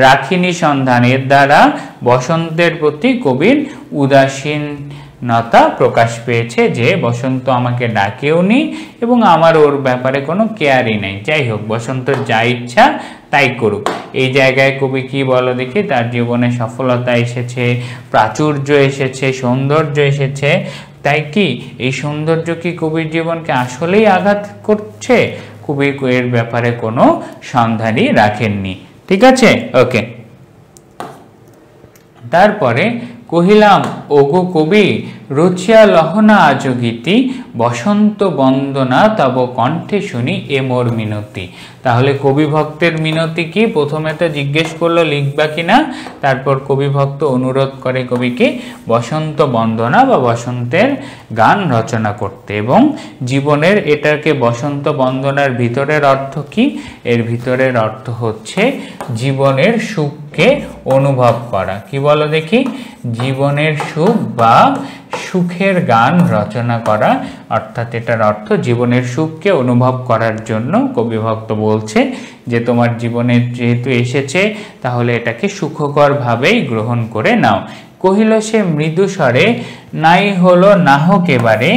রাখিনি সন্ধান, এর দ্বারা বসন্তের প্রতি কবির উদাসীনতা প্রকাশ পেয়েছে যে বসন্ত আমাকে ডাকেও নি এবং আমার ওর ব্যাপারে কোনো কেয়ারই নাই। যাই হোক, বসন্তের যা ইচ্ছা তাই করুক। এই জায়গায় কবি কি বলো দেখি? তার জীবনে সফলতা এসেছে, প্রাচুর্য এসেছে, সৌন্দর্য এসেছে। তাই কি এই সৌন্দর্য কি কবির জীবনকে আসলেই আঘাত করছে? কবি এর ব্যাপারে কোনো সন্ধানই রাখেননি। ঠিক আছে, ওকে। তারপরে কহিলাম, ওগো কবি, রচিয়া লহনা আজ গীতি, বসন্ত বন্দনা তব কণ্ঠে শুনি এ মোর মিনতি। তাহলে কবি ভক্তের মিনতি কি? প্রথমে তো জিজ্ঞেস করলো লিখবা কিনা, তারপর কবি ভক্ত অনুরোধ করে কবিকে বসন্ত বন্দনা বা বসন্তের গান রচনা করতে। এবং জীবনের এটাকে বসন্ত বন্দনার ভিতরের অর্থ কি? এর ভিতরের অর্থ হচ্ছে জীবনের সুখকে অনুভব করা। কি বলো দেখি? জীবনের সুখ বা সুখের গান রচনা করা। অর্থাৎ এটার অর্থ জীবনের সুখকে অনুভব করার জন্য কবি ভক্ত বলছে যে তোমার জীবনে যেহেতু এসেছে তাহলে এটাকে সুখকর ভাবেই গ্রহণ করে নাও। কহিল সে মৃদু স্বরে, নাই হলো নাহক এবারে,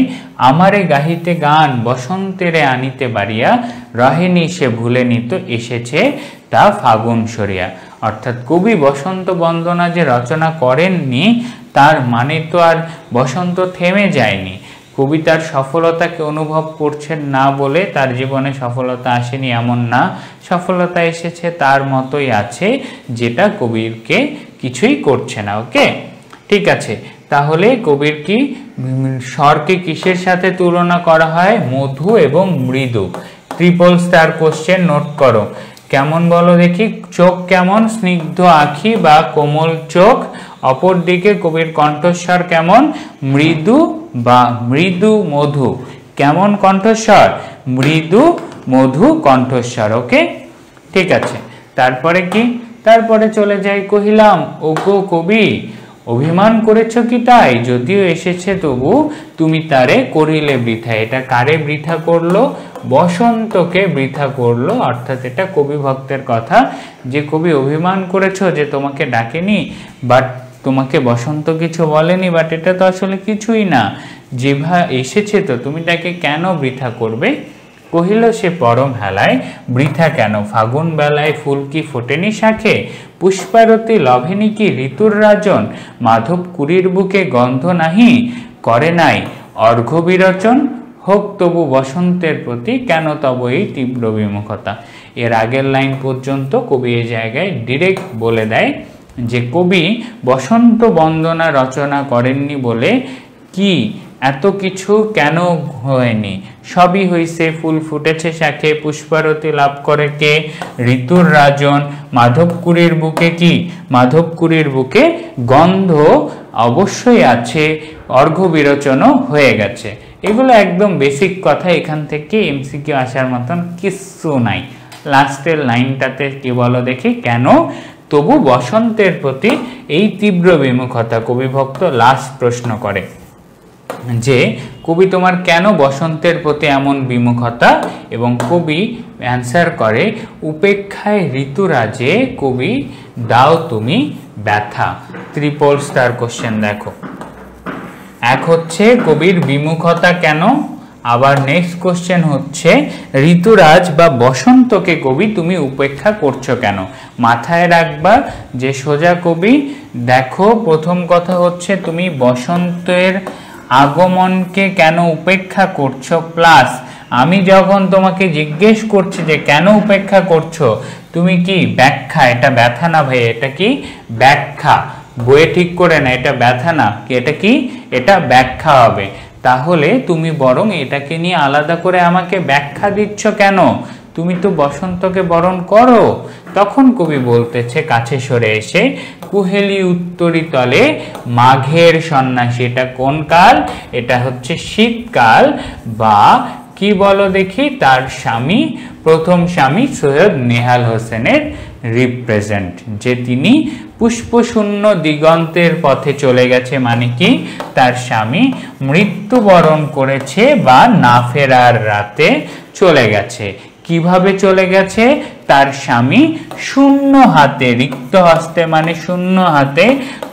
আমারে গাহিতে গান বসন্তেরে আনিতে বাড়িয়া, রহেনি সে ভুলে নিত এসেছে তা ফাগুন সরিয়া। অর্থাৎ কবি বসন্ত বন্দনা যে রচনা করেননি তার মানে তো আর বসন্ত থেমে যায়নি। কবি তার সফলতাকে অনুভব করছেন না বলে তার জীবনে সফলতা আসেনি এমন না, সফলতা এসেছে তার মতোই আছে, যেটা কবিরকে কিছুই করছে না। ওকে, ঠিক আছে। তাহলে কবির কি স্বরকে কিসের সাথে তুলনা করা হয়? মধু এবং মৃদু। ট্রিপল স্টার কোশ্চেন নোট করো। কেমন বলো দেখি? চোখ কেমন? স্নিগ্ধ আঁখি বা কোমল চোখ। অপরদিকে কবির কণ্ঠস্বর কেমন? মৃদু বা মৃদু মধু। কেমন কণ্ঠস্বর? মৃদু মধু কণ্ঠস্বর। ওকে, ঠিক আছে। তারপরে কি? তারপরে চলে যাই, কহিলাম, ওগো কবি, অভিমান করেছ কি তাই? যদিও এসেছে তবু তুমি তারে করিলে বৃথা। এটা কারে বৃথা করলো? বসন্তকে বৃথা করলো। অর্থাৎ এটা কবি ভক্তের কথা যে কবি অভিমান করেছো যে তোমাকে ডাকেনি, বাট তোমাকে বসন্ত কিছু বলেনি, বাট এটা তো আসলে কিছুই না, যেভা এসেছে তো তুমি তাকে কেন বৃথা করবে? কহিল সে পরম হেলায়, বৃথা কেন? ফাগুন বেলায় ফুল কি ফোটেনি শাখে, পুষ্পারতি লভেনি কি ঋতুর রাজন, মাধব কুড়ির বুকে গন্ধ নাহি, করে নাই অর্ঘ্য বিরচন, হোক তবু বসন্তের প্রতি কেন তব এই তীব্র বিমুখতা। এর আগের লাইন পর্যন্ত কবি এই জায়গায় ডিরেক্ট বলে দেয় যে কবি বসন্ত বন্দনা রচনা করেননি বলে কি এত কিছু কেন হয়নি, সবই হইছে, ফুল ফুটেছে শাখে, পুষ্পারতি লাভ করে কে, ঋতুর রাজন, মাধবকুড়ির বুকে কি, মাধবকুড়ির বুকে গন্ধ অবশ্যই আছে, অর্ঘ্য বিরোচনও হয়ে গেছে। এগুলো একদম বেসিক কথা, এখান থেকে এমসিকিউ আসার মতন কিচ্ছু নাই। লাস্টের লাইনটাতে কি বলো দেখি, কেন তবু বসন্তের প্রতি এই তীব্র বিমুখতা। কবিভক্ত লাস্ট প্রশ্ন করে যে কবি তোমার কেন বসন্তের প্রতি এমন বিমুখতা, এবং কবি অ্যান্সার করে উপেক্ষায় ঋতুরাজে কবি দাও তুমি ব্যথা। ট্রিপল স্টার কোশ্চেন দেখো, এক হচ্ছে কবির বিমুখতা কেন, আবার নেক্সট কোশ্চেন হচ্ছে ঋতুরাজ বা বসন্তকে কবি তুমি উপেক্ষা করছো কেন। মাথায় রাখবা যে সোজা কবি দেখো, প্রথম কথা হচ্ছে তুমি বসন্তের আগমনকে কেন উপেক্ষা করছো, প্লাস আমি যখন তোমাকে জিজ্ঞেস করছি যে কেন উপেক্ষা করছো, তুমি কি ব্যাখ্যা, এটা ব্যথা না ভাই, এটা কি ব্যাখ্যা, বইয়ে ঠিক করে না, এটা ব্যথা না, এটা কি, এটা ব্যাখ্যা হবে। তাহলে তুমি বরং এটাকে নিয়ে আলাদা করে আমাকে ব্যাখ্যা দিচ্ছ কেন, তুমি তো বসন্তকে বরণ করো। তখন কবি বলতেছে কাছে সরে এসে, কুহেলি উত্তরি তলে মাঘের সন্ন্যাসী। এটা কোন কাল, এটা হচ্ছে শীতকাল, বা কি বলো দেখি, তার স্বামী, প্রথম স্বামী সৈয়দ নেহাল হোসেনের রিপ্রেজেন্ট, যে তিনি পুষ্পশূন্য দিগন্তের পথে চলে গেছে, মানে কি তার স্বামী মৃত্যুবরণ করেছে বা না ফেরার রাতে চলে গেছে। কিভাবে চলে গেছে, তার স্বামী শূন্য হাতে, রিক্ত হস্তে মানে শূন্য হাতে,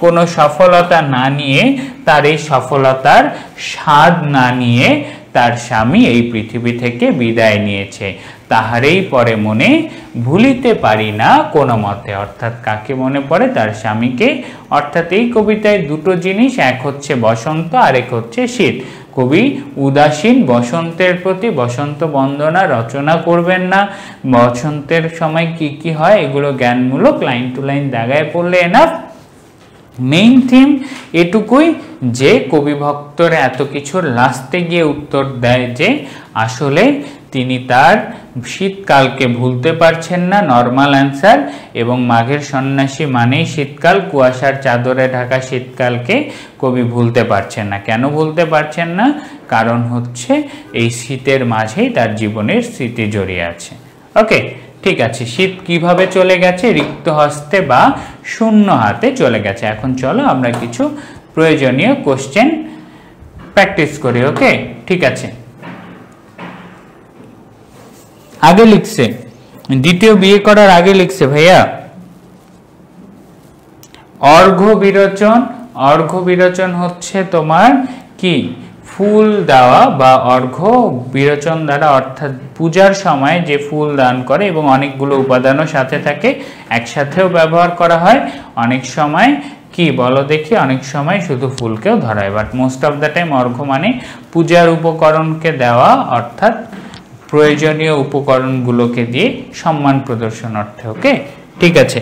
কোনো সফলতা না নিয়ে, তার এই সফলতার স্বাদ না নিয়ে তার স্বামী এই পৃথিবী থেকে বিদায় নিয়েছে। তাহারেই পরে মনে ভুলিতে পারি না কোনো মতে। অর্থাৎ কাকে মনে পড়ে, তার স্বামীকে। অর্থাৎ এই কবিতায় দুটো জিনিস, এক হচ্ছে বসন্ত আর এক হচ্ছে শীত। কবি উদাসীন বসন্তের প্রতি, বসন্ত বন্দনা রচনা করবেন না। বসন্তের সময় কি কি হয় এগুলো জ্ঞানমূলক, লাইন টু লাইন দাগায় পড়লে এনাফ। মেইন থিম এটুকুই যে কবি ভক্তরা এত কিছুর লাস্টে গিয়ে উত্তর দেয় যে আসলে তিনি তার শীতকালকে ভুলতে পারছেন না, নর্মাল অ্যান্সার, এবং মাঘের সন্ন্যাসী মানেই শীতকাল, কুয়াশার চাদরে ঢাকা শীতকালকে কবি ভুলতে পারছেন না। কেন ভুলতে পারছেন না, কারণ হচ্ছে এই শীতের মাঝেই তার জীবনের স্মৃতি জড়িয়ে আছে। ওকে, ঠিক আছে, শীত কিভাবে চলে গেছে, রিক্ত হস্তে বা শূন্য হাতে চলে গেছে। এখন চলো আমরা কিছু প্রয়োজনীয় কোশ্চেন প্র্যাকটিস করি। ওকে, ঠিক আছে। আগে লিখছে, দ্বিতীয় বিয়ে করার আগে লিখছে ভাইয়া, অর্ঘ্য বিরোচন। অর্ঘ্য বিরোচন হচ্ছে তোমার কি, ফুল দেওয়া বা অর্ঘ্য বিরোচন দ্বারা, অর্থাৎ পূজার সময় যে ফুল দান করে এবং অনেকগুলো উপাদানও সাথে থাকে, একসাথেও ব্যবহার করা হয়। অনেক সময় কি বলো দেখি, অনেক সময় শুধু ফুলকেও ধরা হয়, but most of the time অর্ঘ্য মানে পূজার উপকরণকে দেওয়া, অর্থাৎ প্রয়োজনীয় উপকরণগুলোকে দিয়ে সম্মান প্রদর্শন অর্থে। ওকে, ঠিক আছে।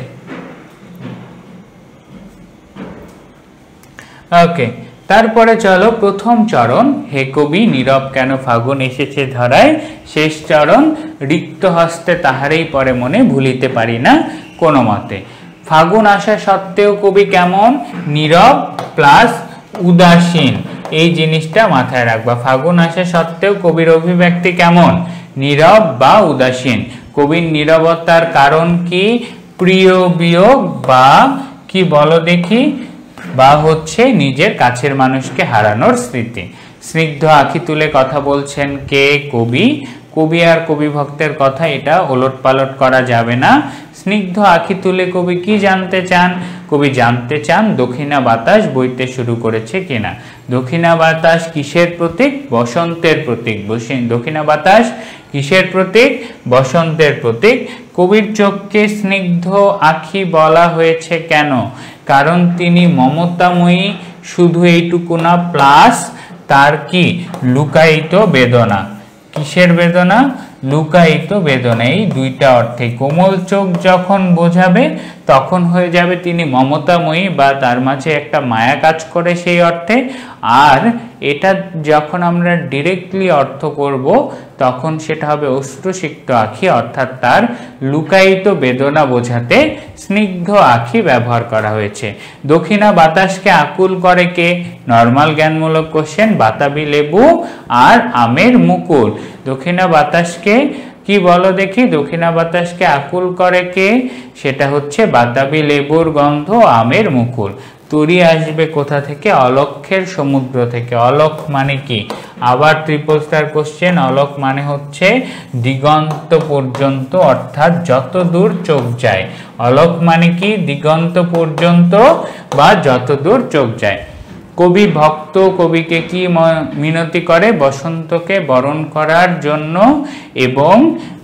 ওকে, তারপরে চলো প্রথম চরণ, হে কবি নীরব কেন ফাগুন এসেছে ধরায়, শেষ চরণ, রিক্ত হস্তে তাহারেই পরে মনে ভুলিতে পারি না কোনো মতে। ফাগুন আসা সত্ত্বেও কবি কেমন, নীরব প্লাস উদাসীন, এই জিনিসটা মাথায় রাখবা। ফাগুন আসা সত্ত্বেও কবির অভিব্যক্তি কেমন, নীরব বা উদাসীন। কবির নীরবতার কারণ কি, প্রিয় বিয়োগ বা কি বলো দেখি, বা হচ্ছে নিজের কাছের মানুষকে হারানোর স্মৃতি। স্নিগ্ধ আঁখি তুলে কথা বলছেন কে, কবি। কবি আর কবি ভক্তের কথা এটা ওলট পালট করা যাবে না। স্নিগ্ধ আঁখি তুলে কবি কি জানতে চান, কবি জানতে চান দক্ষিণা বাতাস বইতে শুরু করেছে কিনা। দক্ষিণা বাতাস কিসের প্রতীক, বসন্তের প্রতীক। দক্ষিণা বাতাস কিসের প্রতীক, বসন্তের প্রতীক। কবির চোখকে স্নিগ্ধ আঁখি বলা হয়েছে কেন, কারণ তিনি মমতাময়ী, শুধু এইটুকু না, প্লাস তার কি লুকায়িত বেদনা। কিসের বেদনা? লুকায়িত বেদনা। এই দুইটা অর্থে কোমল চোখ যখন বোঝাবে তখন হয়ে যাবে তিনি মমতাময়ী বা তার মাঝে একটা মায়া কাজ করে সেই অর্থে। আর এটা যখন আমরা ডিরেক্টলি অর্থ করব তখন সেটা হবে অশ্রুসিক্ত আঁখি, অর্থাৎ তার লুকায়িত বেদনা বোঝাতে স্নিগ্ধ আঁখি ব্যবহার করা হয়েছে। দক্ষিণা বাতাসকে আকুল করে কে? নর্মাল জ্ঞানমূলক কোশ্চেন। বাতাবি লেবু আর আমের মুকুল। দক্ষিণা বাতাসকে কি বলো দেখি? দক্ষিণা বাতাসকে আকুল করে কে? সেটা হচ্ছে বাতাবি লেবুর গন্ধ, আমের মুকুল। তরি আসবে কোথা থেকে? অলক্ষের সমুদ্র থেকে। অলক মানে কি? আবার ট্রিপল স্টার কোশ্চেন। অলক মানে হচ্ছে দিগন্ত পর্যন্ত, অর্থাৎ যত দূর চোখ যায়। অলক মানে কি? দিগন্ত পর্যন্ত বা যত দূর চোখ যায়। কবি ভক্ত কবিকে কি মিনতি করে? বসন্তকে বরণ করার জন্য, এবং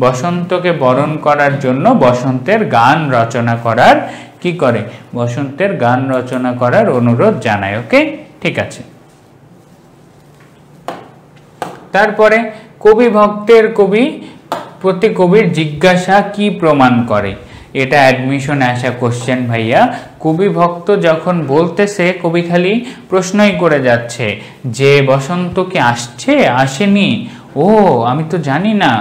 বসন্তকে বরণ করার জন্য বসন্তের গান রচনা করার কি করে? বসন্তের গান রচনা করার অনুরোধ জানায়। ওকে, ঠিক আছে। তারপরে কবি ভক্তের কবি প্রতি কবির জিজ্ঞাসা কি প্রমাণ করে? এটা অ্যাডমিশনে আসা কোশ্চেন ভাইয়া। কবি ভক্ত যখন বলতেছে, কবি খালি প্রশ্নই করে যাচ্ছে যে বসন্ত কি আসছে, আসেনি, ও আমি তো জানি না।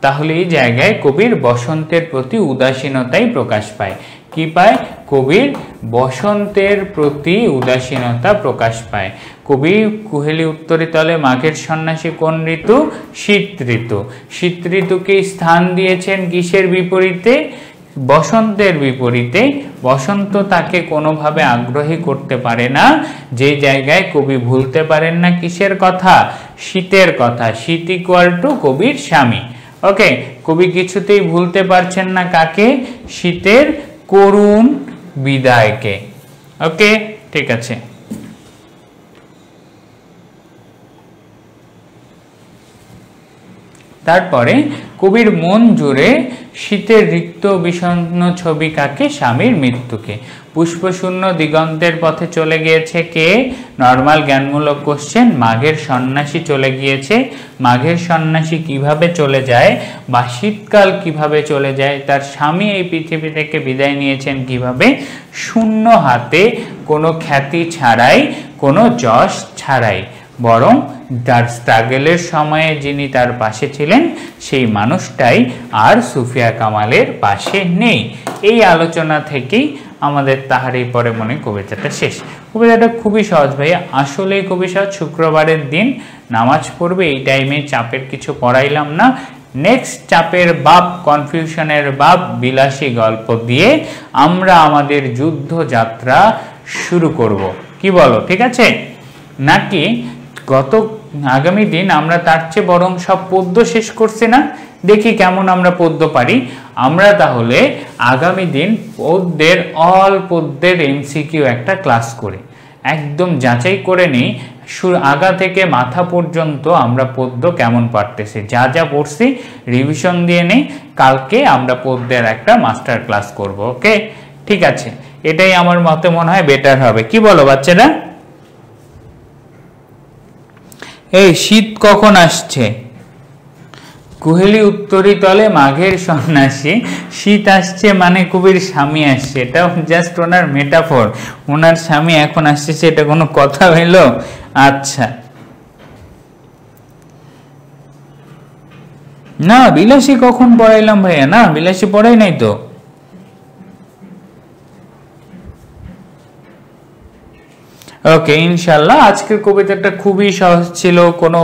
তাহলে এই জায়গায় কবির বসন্তের প্রতি উদাসীনতাই প্রকাশ পায়। কি পায়? কবির বসন্তের প্রতি উদাসীনতা প্রকাশ পায়। কবি কুহেলি উত্তরীতলে মাঘের সন্ন্যাসী কোন ঋতু? শীত ঋতু। শীত ঋতুকে স্থান দিয়েছেন কিসের বিপরীতে? বসন্তের বিপরীতে। বসন্ত তাকে কোনোভাবে আগ্রহী করতে পারে না। যে জায়গায় কবি ভুলতে পারেন না কিসের কথা? শীতের কথা। শীত ইকুয়াল টু কবির স্বামী। ওকে, কবি কিছুতেই ভুলতে পারছেন না কাকে? শীতের করুণ বিদায়কে। ওকে, ঠিক আছে। তারপরে কবির মন জুড়ে শীতের রিক্ত বিষণ্ণ ছবি কাকে? স্বামীর মৃত্যুকে। পুষ্পশূন্য দিগন্তের পথে চলে গিয়েছে কে? নর্মাল জ্ঞানমূলক কোশ্চেন। মাঘের সন্ন্যাসী চলে গিয়েছে। মাঘের সন্ন্যাসী কিভাবে চলে যায় বা শীতকাল কিভাবে চলে যায়? তার স্বামী এই পৃথিবী থেকে বিদায় নিয়েছেন কিভাবে? শূন্য হাতে, কোনো খ্যাতি ছাড়াই, কোনো যশ ছাড়াই, বরং তার স্ট্রাগলের সময়ে যিনি তার পাশে ছিলেন সেই মানুষটাই আর সুফিয়া কামালের পাশে নেই। এই আলোচনা থেকেই আমাদের তাহারি পরে মনে কবিতাটা শেষ। কবিতাটা খুবই সহজ ভাইয়া, আসলেই খুবই সহজ। শুক্রবারের দিন নামাজ পড়বে, এই টাইমে চাপের কিছু পড়াইলাম না। নেক্সট চাপের বাপ, কনফিউশনের বাপ, বিলাসী গল্প দিয়ে আমরা আমাদের যুদ্ধ যাত্রা শুরু করব। কি বলো, ঠিক আছে? নাকি আগামী দিন আমরা তার চেয়ে বরং সব পদ্য শেষ করছি না? দেখি কেমন আমরা পদ্য পারি। আমরা তাহলে আগামী দিন অল পদ্যের এমসিকিউ একটা ক্লাস করি, একদম যাচাই করে নিই আগা থেকে মাথা পর্যন্ত আমরা পদ্য কেমন পারতেছি। যা যা পড়ছি রিভিশন দিয়ে নেই, কালকে আমরা পদ্যের একটা মাস্টার ক্লাস করব। ওকে, ঠিক আছে। এটাই আমার মতে মনে হয় বেটার হবে। কি বলো বাচ্চারা? এই শীত কখন আসছে? কুহেলি উত্তরীতলে মাঘের সন্ন্যাসী। শীত আসছে মানে কবির স্বামী আসছে। এটা জাস্ট ওনার মেটাফর। ওনার স্বামী এখন আসছে, এটা কোনো কথা হইল? আচ্ছা, না বিলাসী কখন পড়াইলাম ভাইয়া? না, বিলাসী পড়াই নাই তো। ওকে, ইনশাল্লাহ আজকের কবিতাটা খুবই সহজ ছিল, কোনো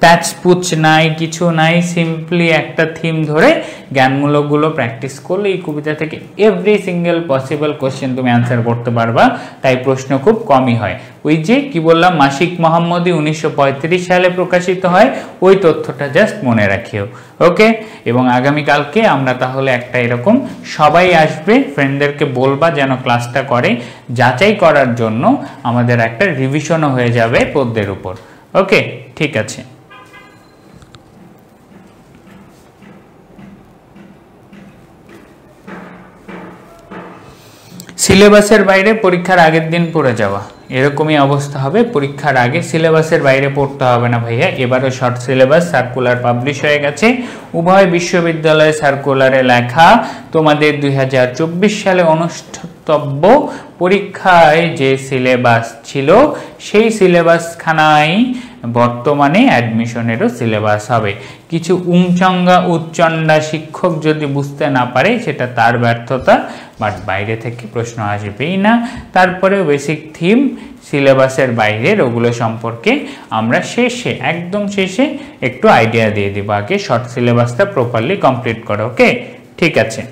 প্যাচপুচ নাই, কিছু নাই। সিম্পলি একটা থিম ধরে জ্ঞানমূলকগুলো প্র্যাকটিস করলে এই কবিতা থেকে এভরি সিঙ্গেল পসিবল কোশ্চেন তুমি অ্যান্সার করতে পারবা। তাই প্রশ্ন খুব কমই হয়। ওই যে কি বললাম, মাসিক মোহাম্মদী 1935 সালে প্রকাশিত হয়, ওই তথ্যটা জাস্ট মনে রাখিও। ওকে, এবং আগামীকালকে আমরা তাহলে একটা এরকম সবাই আসবে, ফ্রেন্ডদেরকে বলবা যেন ক্লাসটা করে, যাচাই করার জন্য আমাদের একটা রিভিশনও হয়ে যাবে পদ্যের উপর। ওকে, ঠিক আছে। সিলেবাসের বাইরে পরীক্ষার আগের দিন পড়ে যাওয়া এরকমই অবস্থা হবে। পরীক্ষার আগে সিলেবাসের বাইরে পড়তে হবে না ভাইয়া। এবারও শর্ট সিলেবাস সার্কুলার পাবলিশ হয়ে গেছে, উভয় বিশ্ববিদ্যালয়ে সার্কুলারে লেখা তোমাদের 2024 সালে অনুষ্ঠিতব্য পরীক্ষায় যে সিলেবাস ছিল সেই সিলেবাসখানাই বর্তমানে অ্যাডমিশনেরও সিলেবাস হবে। কিছু উমচঙ্গা উচ্চণ্ডা শিক্ষক যদি বুঝতে না পারে সেটা তার ব্যর্থতা, বাট বাইরে থেকে প্রশ্ন আসবেই না। তারপরেও বেসিক থিম সিলেবাসের বাইরের ওগুলো সম্পর্কে আমরা শেষে, একদম শেষে একটু আইডিয়া দিয়ে দিব। আগে শর্ট সিলেবাসটা প্রপারলি কমপ্লিট করো। ওকে, ঠিক আছে।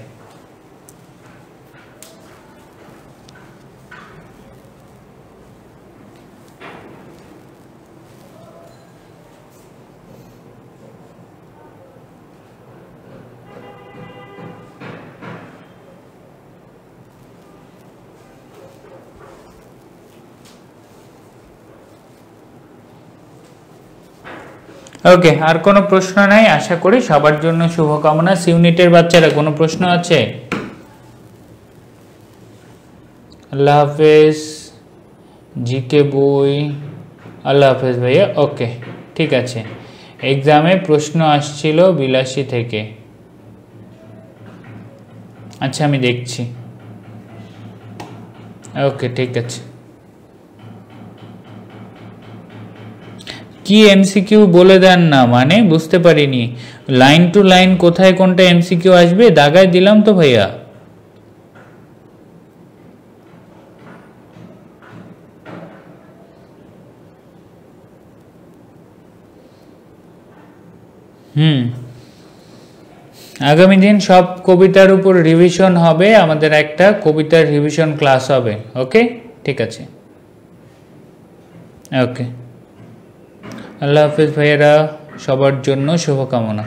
ওকে, আর কোনো প্রশ্ন নাই। আশা করি সবার জন্য শুভকামনা। ইউনিটের বাচ্চারা কোনো প্রশ্ন আছে? আল্লাহ হাফেজ। জিকে বই, আল্লাহ হাফেজ ভাইয়া। ওকে, ঠিক আছে। এক্সামে প্রশ্ন আসছিল বিলাসী থেকে। আচ্ছা, আমি দেখছি। ওকে, ঠিক আছে। কি এমসিকিউ বলে দেন না, মানে বুঝতে পারিনি। লাইন টু লাইন কোথায় কোনটা এমসিকিউ আসবে দাগায় দিলাম তো ভাইয়া। আগামী দিন সব কবিতার উপর রিভিশন হবে। আমাদের একটা কবিতার রিভিশন ক্লাস হবে। ওকে, ঠিক আছে। ওকে, আল্লাহ হাফেজ ভাইয়েরা, সবার জন্য শুভকামনা।